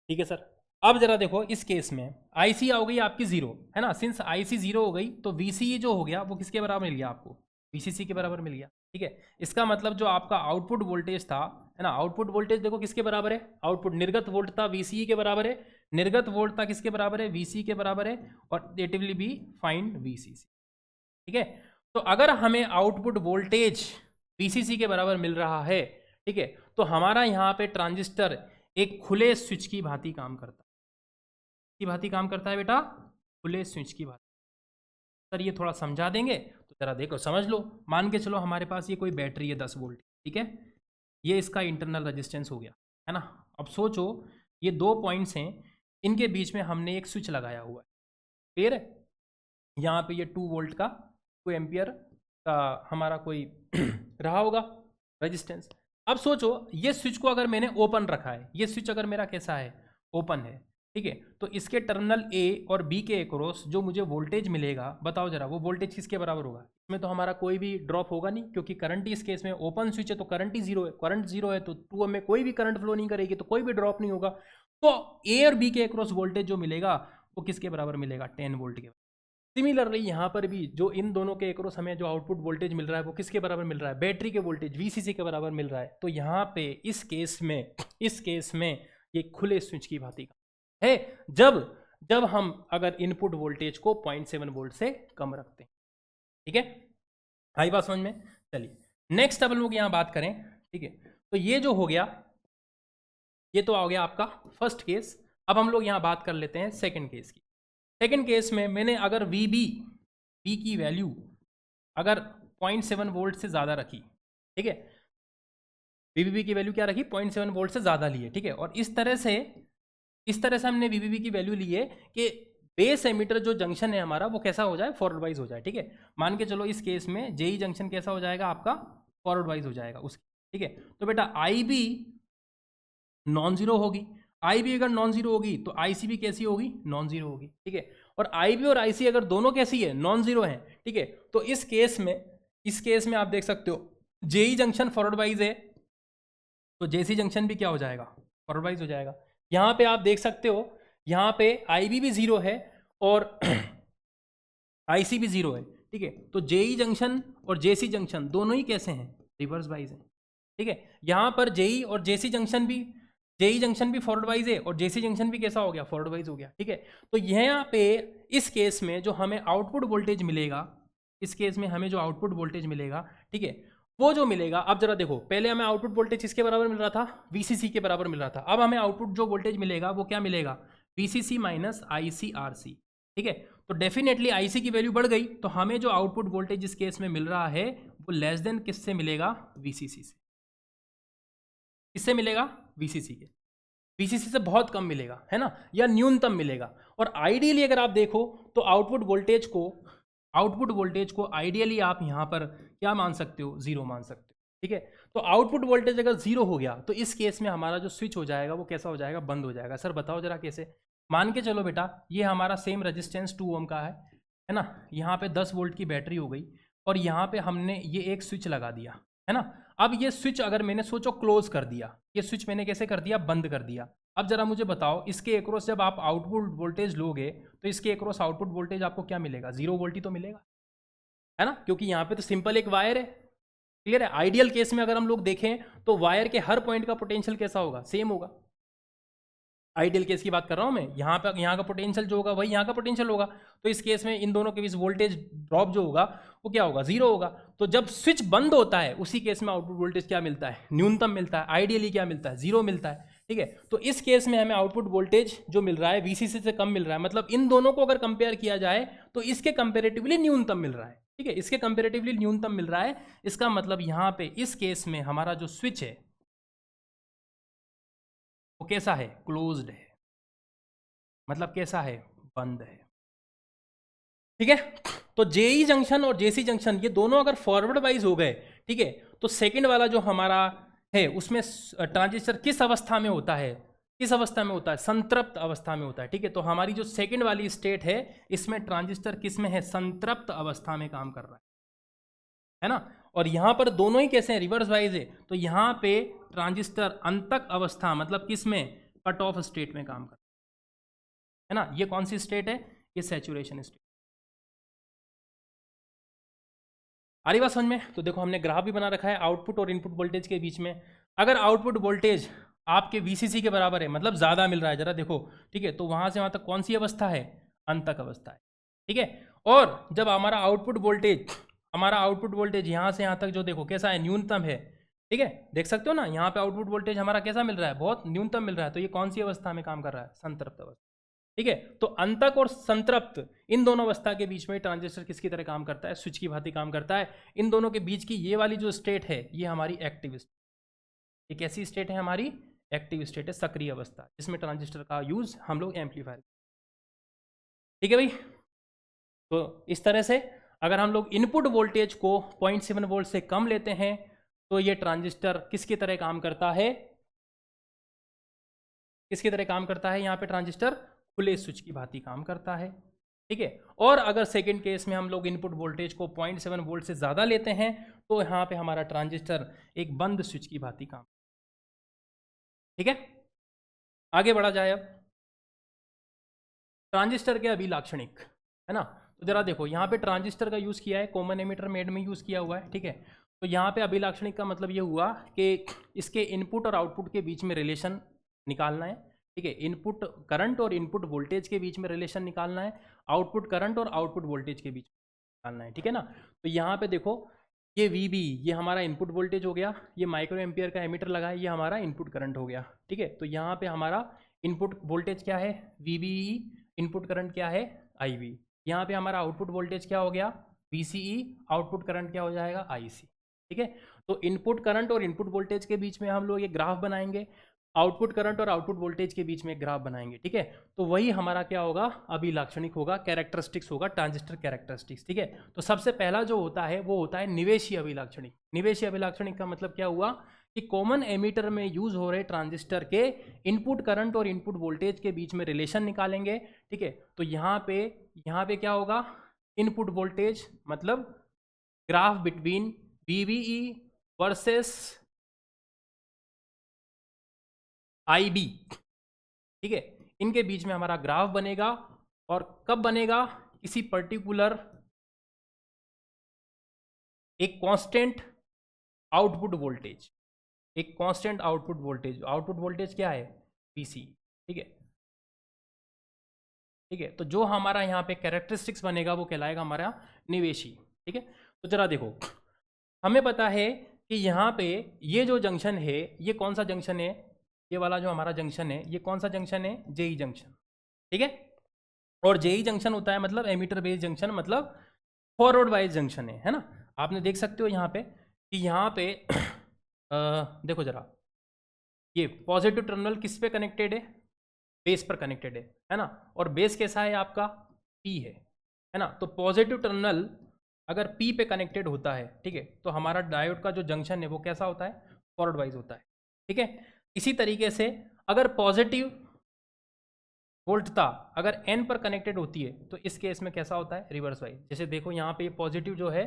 ठीक है सर। अब जरा देखो इस केस में IC हो गई आपकी जीरो, है ना, सिंस IC जीरो हो गई तो VCE जो हो गया वो किसके बराबर मिल गया आपको? VCC के बराबर मिल गया, ठीक है। इसका मतलब जो आपका आउटपुट वोल्टेज था, है ना, आउटपुट वोल्टेज देखो किसके बराबर है? आउटपुट निर्गत वोल्ट था VCE के बराबर है, निर्गत वोल्ट था किसके बराबर है? VCE के बराबर है। और it will B find VCC, ठीक है। तो अगर हमें आउटपुट वोल्टेज VCC के बराबर मिल रहा है, ठीक है, तो हमारा यहाँ पे ट्रांजिस्टर एक खुले स्विच की भांति काम करता है। की भांति काम करता है बेटा? खुले स्विच की भांति। सर ये थोड़ा समझा देंगे? तो जरा देखो समझ लो। मान के चलो हमारे पास ये कोई बैटरी है 10 वोल्ट, ठीक है, ये इसका इंटरनल रेजिस्टेंस हो गया, है ना। अब सोचो ये दो पॉइंट्स हैं, इनके बीच में हमने एक स्विच लगाया हुआ है, क्लियर है। यहाँ पे ये 2 वोल्ट का 2 एम्पियर का हमारा कोई रहा होगा रेजिस्टेंस। अब सोचो ये स्विच को अगर मैंने ओपन रखा है, ये स्विच अगर मेरा कैसा है? ओपन है, ठीक है। तो इसके टर्मिनल ए और बी के अक्रॉस जो मुझे वोल्टेज मिलेगा, बताओ जरा वो वोल्टेज किसके बराबर होगा? इसमें तो हमारा कोई भी ड्रॉप होगा नहीं, क्योंकि करंट ही इस केस में ओपन स्विच है तो करंट ही जीरो है। करंट जीरो है तो 2 में कोई भी करंट फ्लो नहीं करेगी, तो कोई भी ड्रॉप नहीं होगा। तो ए और बी के अक्रॉस वोल्टेज जो मिलेगा वो किसके बराबर मिलेगा? 10 वोल्ट के। सिमिलरली यहाँ पर भी जो इन दोनों के अक्रॉस हमें जो आउटपुट वोल्टेज मिल रहा है वो किसके बराबर मिल रहा है? बैटरी के वोल्टेज वीसीसी के बराबर मिल रहा है। तो यहाँ पे इस केस में ये खुले स्विच की भांति है, जब हम अगर इनपुट वोल्टेज को 0.7 वोल्ट से कम रखते हैं। ठीक है, आई बात समझ में? चलिए नेक्स्ट अब लोग यहाँ बात करें। ठीक है, तो ये जो हो गया ये तो आ गया आपका फर्स्ट केस। अब हम लोग यहाँ बात कर लेते हैं सेकंड केस की। सेकंड केस में मैंने अगर वी की वैल्यू अगर 0.7 वोल्ट से ज़्यादा रखी, ठीक है, वीबीबी की वैल्यू क्या रखी? 0.7 वोल्ट से ज़्यादा ली है। ठीक है, और इस तरह से हमने वीबीबी की वैल्यू ली है कि बेस एमीटर जो जंक्शन है हमारा वो कैसा हो जाए? फॉरवर्ड वाइज हो जाए। ठीक है, मान के चलो इस केस में जेई जंक्शन कैसा हो जाएगा आपका? फॉरवर्ड वाइज हो जाएगा उसकी। ठीक है, तो बेटा आई बी नॉन जीरो होगी। आई बी अगर नॉन जीरो होगी तो आई सी भी कैसी होगी? नॉन जीरो होगी। ठीक है, और आई बी और आई सी अगर दोनों कैसी है? नॉन जीरो है। ठीक है, तो इस केस में आप देख सकते हो जेई जंक्शन फॉरवर्ड वाइज है तो जेसी जंक्शन भी क्या हो जाएगा? फॉरवर्ड वाइज हो जाएगा। यहाँ पे आप देख सकते हो यहाँ पे आई बी भी जीरो है और आई सी भी जीरो है। ठीक है, तो जेई जंक्शन और जेसी जंक्शन दोनों ही कैसे हैं? रिवर्स वाइज है। ठीक है, यहाँ पर जेई और जेसी जंक्शन भी फॉरवर्ड वाइज है और जेसी जंक्शन भी कैसा हो गया? फॉरवर्ड वाइज हो गया। ठीक है, तो यहाँ पे इस केस में जो हमें आउटपुट वोल्टेज मिलेगा, ठीक है, वो जो मिलेगा, अब जरा देखो, पहले हमें आउटपुट वोल्टेज किसके बराबर मिल रहा था? वीसीसी के बराबर मिल रहा था। अब हमें आउटपुट जो वोल्टेज मिलेगा वो क्या मिलेगा? VCC minus ICRC. ठीक है, तो डेफिनेटली आईसी की वैल्यू बढ़ गई, तो हमें जो आउटपुट वोल्टेज इस केस में मिल रहा है वो लेस देन किससे मिलेगा? वीसीसी से। किससे मिलेगा? वीसीसी के। वीसीसी से बहुत कम मिलेगा, है ना, या न्यूनतम मिलेगा। और आइडियली अगर आप देखो तो आउटपुट वोल्टेज को आइडियली आप यहाँ पर क्या मान सकते हो? जीरो मान सकते हो। ठीक है, तो आउटपुट वोल्टेज अगर जीरो हो गया तो इस केस में हमारा जो स्विच हो जाएगा वो कैसा हो जाएगा? बंद हो जाएगा। सर बताओ जरा कैसे? मान के चलो बेटा, ये हमारा सेम रेजिस्टेंस 2 ओम का है ना, यहाँ पे 10 वोल्ट की बैटरी हो गई और यहाँ पे हमने ये एक स्विच लगा दिया, है ना। अब ये स्विच अगर मैंने सोचो क्लोज कर दिया, ये स्विच मैंने कैसे कर दिया? बंद कर दिया। अब जरा मुझे बताओ, इसके अक्रॉस जब आप आउटपुट वोल्टेज लोगे तो इसके अक्रॉस आउटपुट वोल्टेज आपको क्या मिलेगा? 0 वोल्ट ही तो मिलेगा, है ना, क्योंकि यहाँ पे तो सिंपल एक वायर है। क्लियर है? आइडियल केस में अगर हम लोग देखें तो वायर के हर पॉइंट का पोटेंशियल कैसा होगा? सेम होगा। आइडियल केस की बात कर रहा हूं मैं। यहाँ का पोटेंशियल जो होगा वही यहाँ का पोटेंशियल होगा। तो इस केस में इन दोनों के बीच वोल्टेज ड्रॉप जो होगा वो क्या होगा? 0 होगा। तो जब स्विच बंद होता है उसी केस में आउटपुट वोल्टेज क्या मिलता है? न्यूनतम मिलता है। आइडियली क्या मिलता है? 0 मिलता है। ठीक है, तो इस केस में हमें आउटपुट वोल्टेज जो मिल रहा है वीसीसी से कम मिल रहा है। मतलब इन दोनों को अगर कंपेयर किया जाए तो इसके कंपेरेटिवली न्यूनतम मिल रहा है। ठीक है, इसके कंपेरेटिवली न्यूनतम मिल रहा है। इसका मतलब यहाँ पे इस केस में हमारा जो स्विच है वो कैसा है? क्लोज्ड है। मतलब कैसा है? बंद है। ठीक है, तो जेई जंक्शन और जेसी जंक्शन ये दोनों अगर फॉरवर्ड वाइज हो गए, ठीक है, तो सेकंड वाला जो हमारा है उसमें ट्रांजिस्टर किस अवस्था में होता है? संतृप्त अवस्था में होता है। ठीक है, तो हमारी जो सेकंड वाली स्टेट है इसमें ट्रांजिस्टर किस में है? संतृप्त अवस्था में काम कर रहा है ना। और यहां पर दोनों ही कैसे हैं? रिवर्स वाइज है। तो यहां पे ट्रांजिस्टर अंतक अवस्था मतलब किस में? कट ऑफ स्टेट में काम कर है ना। ये कौन सी स्टेट है? ये सैचुरेशन स्टेट। आ रही बात समझ में? तो देखो हमने ग्राफ भी बना रखा है आउटपुट और इनपुट वोल्टेज के बीच में। अगर आउटपुट वोल्टेज आपके वीसीसी के बराबर है, मतलब ज़्यादा मिल रहा है, जरा देखो, ठीक है, तो वहाँ से वहाँ तक कौन सी अवस्था है? अंतक अवस्था है। ठीक है, और जब हमारा आउटपुट वोल्टेज यहाँ से यहाँ तक जो देखो कैसा है? न्यूनतम है। ठीक है, देख सकते हो ना, यहाँ पे आउटपुट वोल्टेज हमारा कैसा मिल रहा है? बहुत न्यूनतम मिल रहा है। तो ये कौन सी अवस्था में काम कर रहा है? संतृप्त अवस्था। ठीक है, तो अंतक और संतृप्त इन दोनों अवस्था के बीच में ट्रांजिस्टर किसकी तरह काम करता है? स्विच की भांति काम करता है। इन दोनों के बीच की ये वाली जो स्टेट है ये हमारी एक्टिव स्टेट। ये कैसी स्टेट है? हमारी एक्टिव स्टेट है, सक्रिय अवस्था, जिसमें ट्रांजिस्टर का यूज हम लोग एम्पलीफायर। ठीक है भाई, तो इस तरह से अगर हम लोग इनपुट वोल्टेज को 0.7 वोल्ट से कम लेते हैं तो ये ट्रांजिस्टर किसकी तरह काम करता है? यहाँ पे ट्रांजिस्टर खुले स्विच की भांति काम करता है, ठीक है। और अगर सेकंड केस में हम लोग इनपुट वोल्टेज को 0.7 वोल्ट से ज़्यादा लेते हैं तो यहाँ पे हमारा ट्रांजिस्टर एक बंद स्विच की भांति काम, ठीक है। आगे बढ़ा जाए। अब ट्रांजिस्टर के अभिलाक्षणिक, है ना। तो जरा देखो यहाँ पे ट्रांजिस्टर का यूज़ किया है, कॉमन एमिटर मेड में यूज़ किया हुआ है, ठीक है। तो यहाँ पे अभिलाक्षणिक का मतलब ये हुआ कि इसके इनपुट और आउटपुट के बीच में रिलेशन निकालना है, ठीक है। इनपुट करंट और इनपुट वोल्टेज के बीच में रिलेशन निकालना है, आउटपुट करंट और आउटपुट वोल्टेज के बीच में निकालना है, ठीक है ना। तो यहाँ पे देखो ये VB ये हमारा इनपुट वोल्टेज हो गया, ये माइक्रो एम्पियर का एमीटर लगा है, ये हमारा इनपुट करंट हो गया, ठीक है। तो यहाँ पे हमारा इनपुट वोल्टेज क्या है VBE, इनपुट करंट क्या है IB, यहाँ पे हमारा आउटपुट वोल्टेज क्या हो गया VCE, आउटपुट करंट क्या हो जाएगा IC, ठीक है। तो इनपुट करंट और इनपुट वोल्टेज के बीच में हम लोग ये ग्राफ बनाएंगे, आउटपुट करंट और आउटपुट वोल्टेज के बीच में ग्राफ बनाएंगे, ठीक है। तो वही हमारा क्या होगा अभिलाक्षणिक होगा, कैरेक्टरिस्टिक्स होगा, ट्रांजिस्टर कैरेक्टरिस्टिक्स, ठीक है। तो सबसे पहला जो होता है वो होता है निवेशी अभिलाक्षणिक। निवेशी अभिलाक्षणिक का मतलब क्या हुआ कि कॉमन एमीटर में यूज हो रहे ट्रांजिस्टर के इनपुट करंट और इनपुट वोल्टेज के बीच में रिलेशन निकालेंगे, ठीक है। तो यहाँ पे क्या होगा इनपुट वोल्टेज मतलब graph between VBE versus IB, ठीक है। इनके बीच में हमारा ग्राफ बनेगा और कब बनेगा किसी पर्टिकुलर एक कांस्टेंट आउटपुट वोल्टेज, एक constant output voltage, output voltage क्या है VC, ठीक है, ठीक है। तो जो हमारा यहाँ पे कैरेक्टरिस्टिक्स बनेगा वो कहलाएगा हमारा निवेशी, ठीक है। तो जरा देखो हमें पता है कि यहाँ पे ये जो जंक्शन है ये कौन सा जंक्शन है, ये वाला जो हमारा जंक्शन है ये कौन सा जंक्शन है JE जंक्शन, ठीक है। और JE जंक्शन होता है मतलब एमीटर बेस्ड जंक्शन, मतलब फॉरवर्ड वाइज जंक्शन है ना। आपने देख सकते हो यहाँ पे कि यहाँ पे देखो जरा ये पॉजिटिव टर्मिनल किस पे कनेक्टेड है बेस पर कनेक्टेड है ना। और बेस कैसा है आपका P है ना। तो पॉजिटिव टर्मिनल अगर P पे कनेक्टेड होता है, ठीक है, तो हमारा डायोड का जो जंक्शन है वो कैसा होता है फॉरवर्ड वाइज होता है, ठीक है। इसी तरीके से अगर पॉजिटिव वोल्टता अगर N पर कनेक्टेड होती है तो इस केस में कैसा होता है रिवर्स वाइज। जैसे देखो यहाँ पे पॉजिटिव जो है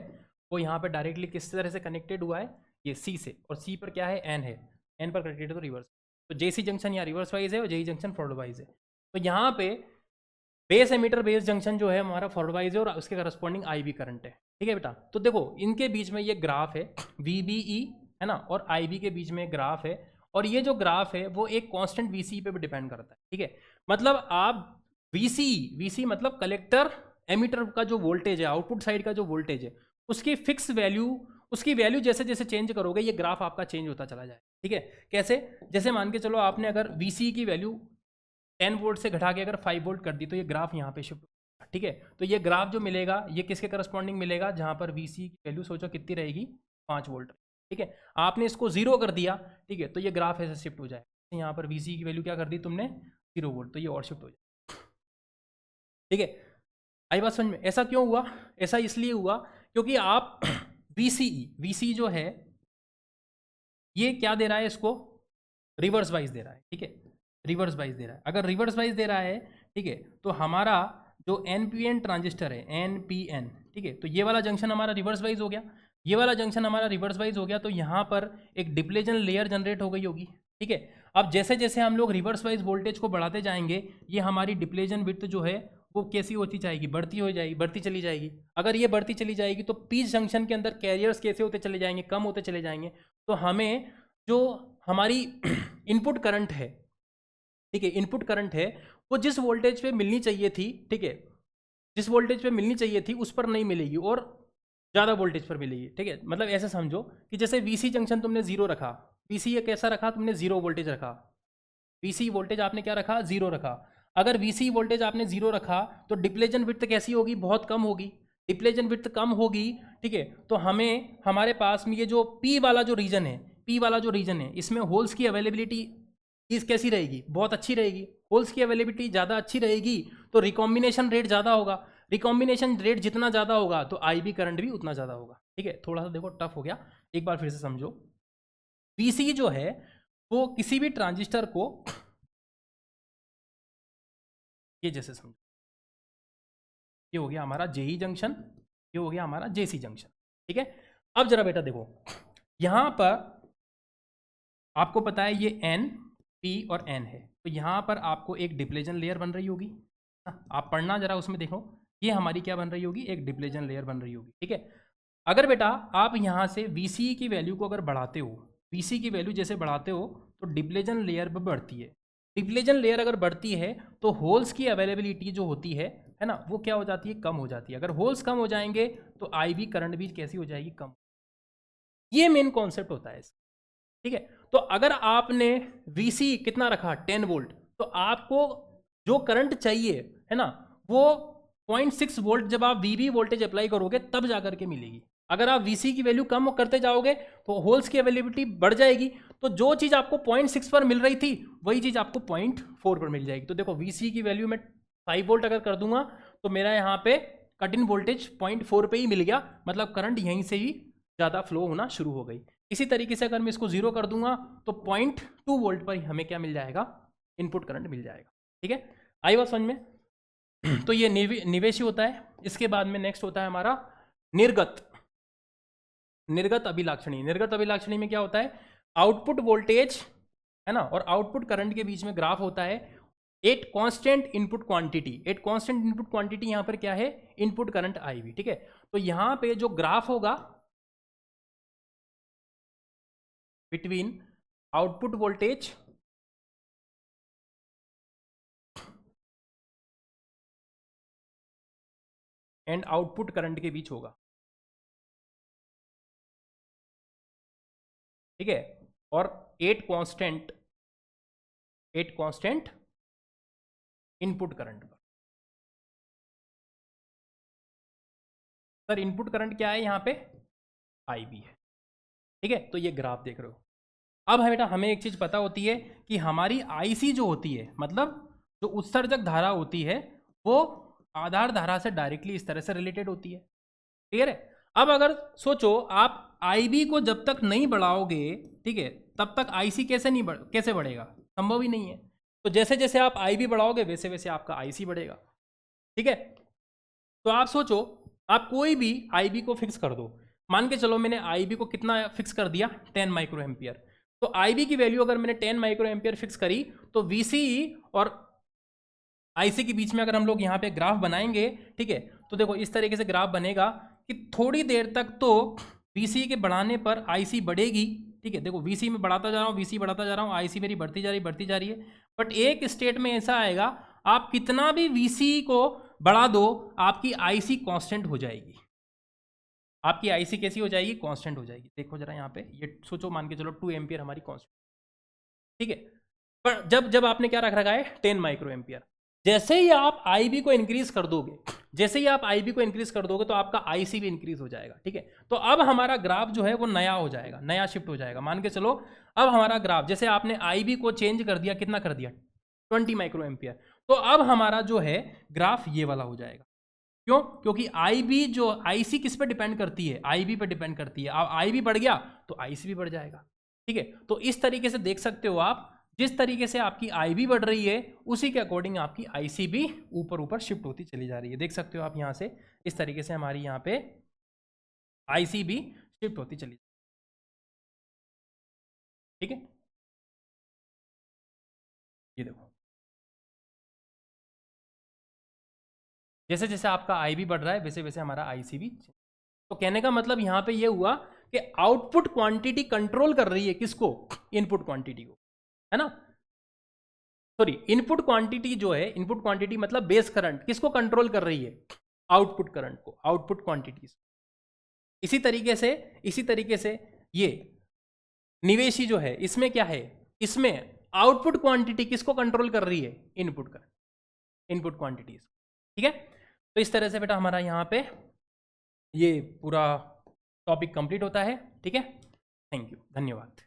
वो यहाँ पे डायरेक्टली किस तरह से कनेक्टेड हुआ है ये C से, और C पर क्या है N है, N पर कनेक्टेड है तो रिवर्स। तो JC जंक्शन यहाँ रिवर्स वाइज है और JE जंक्शन फॉरवर्ड वाइज है। तो यहाँ पे बेस एमीटर बेस जंक्शन जो है हमारा फॉरवर्ड वाइज है और उसके करस्पॉन्डिंग IB करंट है, ठीक है बेटा। तो देखो इनके बीच में ये ग्राफ है VBE है ना और IB के बीच में ग्राफ है, और ये जो ग्राफ है वो एक कांस्टेंट VC पे भी डिपेंड करता है, ठीक है। मतलब आप VC मतलब कलेक्टर एमीटर का जो वोल्टेज है, आउटपुट साइड का जो वोल्टेज है उसकी फिक्स वैल्यू, उसकी वैल्यू जैसे जैसे चेंज करोगे ये ग्राफ आपका चेंज होता चला जाए, ठीक है। कैसे, जैसे मान के चलो आपने अगर VC की वैल्यू 10 वोल्ट से घटा के अगर 5 वोल्ट कर दी तो ये ग्राफ यहाँ पे शिफ्ट होगा, ठीक है। तो ये ग्राफ जो मिलेगा ये किसके करस्पॉन्डिंग मिलेगा, जहाँ पर VC की वैल्यू सोचो कितनी रहेगी 5 वोल्ट, ठीक है। आपने इसको 0 कर दिया, ठीक है, तो ये ग्राफ ऐसे शिफ्ट हो जाए। यहाँ पर VC की वैल्यू क्या कर दी तुमने 0 वोल्ट, तो ये और शिफ्ट हो जाए, ठीक है। आई बात समझ में। ऐसा क्यों हुआ, ऐसा इसलिए हुआ क्योंकि आप VC जो है ये क्या दे रहा है, इसको रिवर्स वाइज दे रहा है, ठीक है, रिवर्स वाइज दे रहा है। अगर रिवर्स वाइज दे रहा है, ठीक है, तो हमारा जो NPN ट्रांजिस्टर है NPN, ठीक है, तो ये वाला जंक्शन हमारा रिवर्स वाइज हो गया, ये वाला जंक्शन हमारा रिवर्स वाइज हो गया, तो यहाँ पर एक डिप्लेजन लेयर जनरेट हो गई होगी, ठीक है। अब जैसे जैसे हम लोग रिवर्स वाइज वोल्टेज को बढ़ाते जाएंगे ये हमारी डिप्लेजन विड्थ जो है वो कैसी होती जाएगी, बढ़ती हो जाएगी, बढ़ती चली जाएगी। अगर ये बढ़ती चली जाएगी तो पी जंक्शन के अंदर कैरियर्स कैसे होते चले जाएंगे, कम होते चले जाएंगे। तो हमें जो हमारी इनपुट करंट है, ठीक है, इनपुट करंट है वो जिस वोल्टेज पे मिलनी चाहिए थी, ठीक है, जिस वोल्टेज पे मिलनी चाहिए थी उस पर नहीं मिलेगी और ज़्यादा वोल्टेज पर मिलेगी, ठीक है। मतलब ऐसे समझो कि जैसे VC जंक्शन तुमने 0 रखा, VC ये कैसा रखा तुमने 0 वोल्टेज रखा, VC वोल्टेज आपने क्या रखा 0 रखा। अगर VC वोल्टेज आपने 0 रखा तो डिप्लेजन विड्थ कैसी होगी, बहुत कम होगी, डिप्लेजन विड्थ कम होगी, ठीक है। तो हमें हमारे पास में ये जो P वाला जो रीजन है, P वाला जो रीजन है इसमें होल्स की अवेलेबिलिटी इस कैसी रहेगी, बहुत अच्छी रहेगी। होल्स की अवेलेबिलिटी ज़्यादा अच्छी रहेगी तो रिकॉम्बिनेशन रेट ज़्यादा होगा, रिकॉम्बिनेशन रेट जितना ज़्यादा होगा तो IB करंट भी उतना ज़्यादा होगा, ठीक है। थोड़ा सा देखो टफ हो गया, एक बार फिर से समझो। VC जो है वो किसी भी ट्रांजिस्टर को ये जैसे समझो, ये हो गया हमारा जेई जंक्शन, ये हो गया हमारा जेसी जंक्शन, ठीक है। अब जरा बेटा देखो, यहां पर आपको पता है ये एन, पी और एन है, तो यहां पर आपको एक डिप्लेजन लेयर बन रही होगी। आप पढ़ना जरा, उसमें देखो, ये हमारी क्या बन रही होगी, एक डिप्लेजन लेयर बन रही होगी, ठीक है। अगर बेटा आप यहां से VC की वैल्यू को अगर बढ़ाते हो, VC की वैल्यू जैसे बढ़ाते हो तो डिप्लेजन लेयर भी बढ़ती है। डिप्लेजन लेयर अगर बढ़ती है तो होल्स की अवेलेबिलिटी जो होती है ना, वो क्या हो जाती है, कम हो जाती है। अगर होल्स कम हो जाएंगे तो IV करंट भी कैसी हो जाएगी, कम। ये मेन कॉन्सेप्ट होता है, ठीक है। तो अगर आपने VC कितना रखा 10 वोल्ट, तो आपको जो करंट चाहिए है ना, वो 0.6 वोल्ट जब आप VB वोल्टेज अप्लाई करोगे तब जाकर के मिलेगी। अगर आप VC की वैल्यू कम करते जाओगे तो होल्स की अवेलेबिलिटी बढ़ जाएगी, तो जो चीज़ आपको 0.6 पर मिल रही थी वही चीज़ आपको 0.4 पर मिल जाएगी। तो देखो VC की वैल्यू में 5 वोल्ट अगर कर दूंगा तो मेरा यहाँ पे कट इन वोल्टेज 0.4 पे ही मिल गया, मतलब करंट यहीं से ही ज़्यादा फ्लो होना शुरू हो गई। इसी तरीके से अगर मैं इसको 0 कर दूंगा तो 0.2 वोल्ट पर हमें क्या मिल जाएगा, इनपुट करंट मिल जाएगा, ठीक है। आई बात समझ में? तो ये निवेशी होता है। इसके बाद में नेक्स्ट होता है हमारा निर्गत। निर्गत अभिलाक्षणी। निर्गत अभिलाक्षणी में क्या होता है, आउटपुट वोल्टेज है ना और आउटपुट करंट के बीच में ग्राफ होता है at constant input quantity. At constant input quantity यहां पर क्या है, इनपुट करंट IV, ठीक है। तो यहां पे जो ग्राफ होगा between output voltage and output current के बीच होगा, ठीक है। और एट कांस्टेंट इनपुट करंट पर। सर इनपुट करंट क्या है यहाँ पे, IB है, ठीक है। तो ये ग्राफ देख रहे हो। अब है बेटा हमें एक चीज पता होती है कि हमारी IC जो होती है, मतलब जो उत्सर्जक धारा होती है, वो आधार धारा से डायरेक्टली इस तरह से रिलेटेड होती है, क्लियर है। अब अगर सोचो आप IB को जब तक नहीं बढ़ाओगे, ठीक है, तब तक IC कैसे बढ़ेगा, संभव ही नहीं है। तो जैसे जैसे आप IB बढ़ाओगे वैसे वैसे आपका IC बढ़ेगा, ठीक है। तो आप सोचो, आप कोई भी IB को फिक्स कर दो, मान के चलो मैंने IB को कितना फिक्स कर दिया, 10 माइक्रो एम्पियर। तो IB की वैल्यू अगर मैंने 10 माइक्रो एम्पियर फिक्स करी तो VC और IC के बीच में अगर हम लोग यहाँ पे ग्राफ बनाएंगे, ठीक है, तो देखो इस तरीके से ग्राफ बनेगा कि थोड़ी देर तक तो VC के बढ़ाने पर IC बढ़ेगी, ठीक है। देखो VC में बढ़ाता जा रहा हूँ, VC बढ़ाता जा रहा हूँ, IC मेरी बढ़ती जा रही है। बट एक स्टेट में ऐसा आएगा, आप कितना भी VC को बढ़ा दो, आपकी IC कांस्टेंट हो जाएगी। आपकी IC कैसी हो जाएगी, कांस्टेंट हो जाएगी। देखो जरा यहाँ पे, ये सोचो, मान के चलो 2 एम्पियर हमारी कांस्टेंट, ठीक है। पर जब आपने क्या रख रखा है, 10 माइक्रो एम्पियर, जैसे ही आप IB को इंक्रीज कर दोगे, तो आपका IC भी इंक्रीज हो जाएगा, ठीक है। तो अब हमारा ग्राफ जो है वो नया हो जाएगा, नया शिफ्ट हो जाएगा। मान के चलो अब हमारा ग्राफ, जैसे आपने IB को चेंज कर दिया, कितना कर दिया, 20 माइक्रो एम्पियर, तो अब हमारा जो है ग्राफ ये वाला हो जाएगा। क्यों, क्योंकि IB जो IC किस पे डिपेंड करती है, IB पे डिपेंड करती है। अब IB बढ़ गया तो IC भी बढ़ जाएगा, ठीक है। तो इस तरीके से देख सकते हो आप, जिस तरीके से आपकी IB बढ़ रही है उसी के अकॉर्डिंग आपकी IC भी ऊपर ऊपर शिफ्ट होती चली जा रही है। देख सकते हो आप यहाँ से, इस तरीके से हमारी यहाँ पे IC भी शिफ्ट होती चली, ठीक है। ये देखो, जैसे जैसे आपका IB बढ़ रहा है वैसे वैसे हमारा IC भी। तो कहने का मतलब यहाँ पे ये हुआ कि आउटपुट क्वांटिटी कंट्रोल कर रही है किसको, इनपुट क्वांटिटी को, है ना। सॉरी, इनपुट क्वांटिटी जो है, इनपुट क्वांटिटी मतलब बेस करंट, किसको कंट्रोल कर रही है, आउटपुट करंट को, आउटपुट क्वांटिटीज। इसी तरीके से ये निवेशी जो है, इसमें क्या है, इसमें आउटपुट क्वांटिटी किसको कंट्रोल कर रही है, इनपुट करंट, इनपुट क्वांटिटीज, ठीक है। तो इस तरह से बेटा हमारा यहाँ पे ये पूरा टॉपिक कंप्लीट होता है, ठीक है। थैंक यू, धन्यवाद।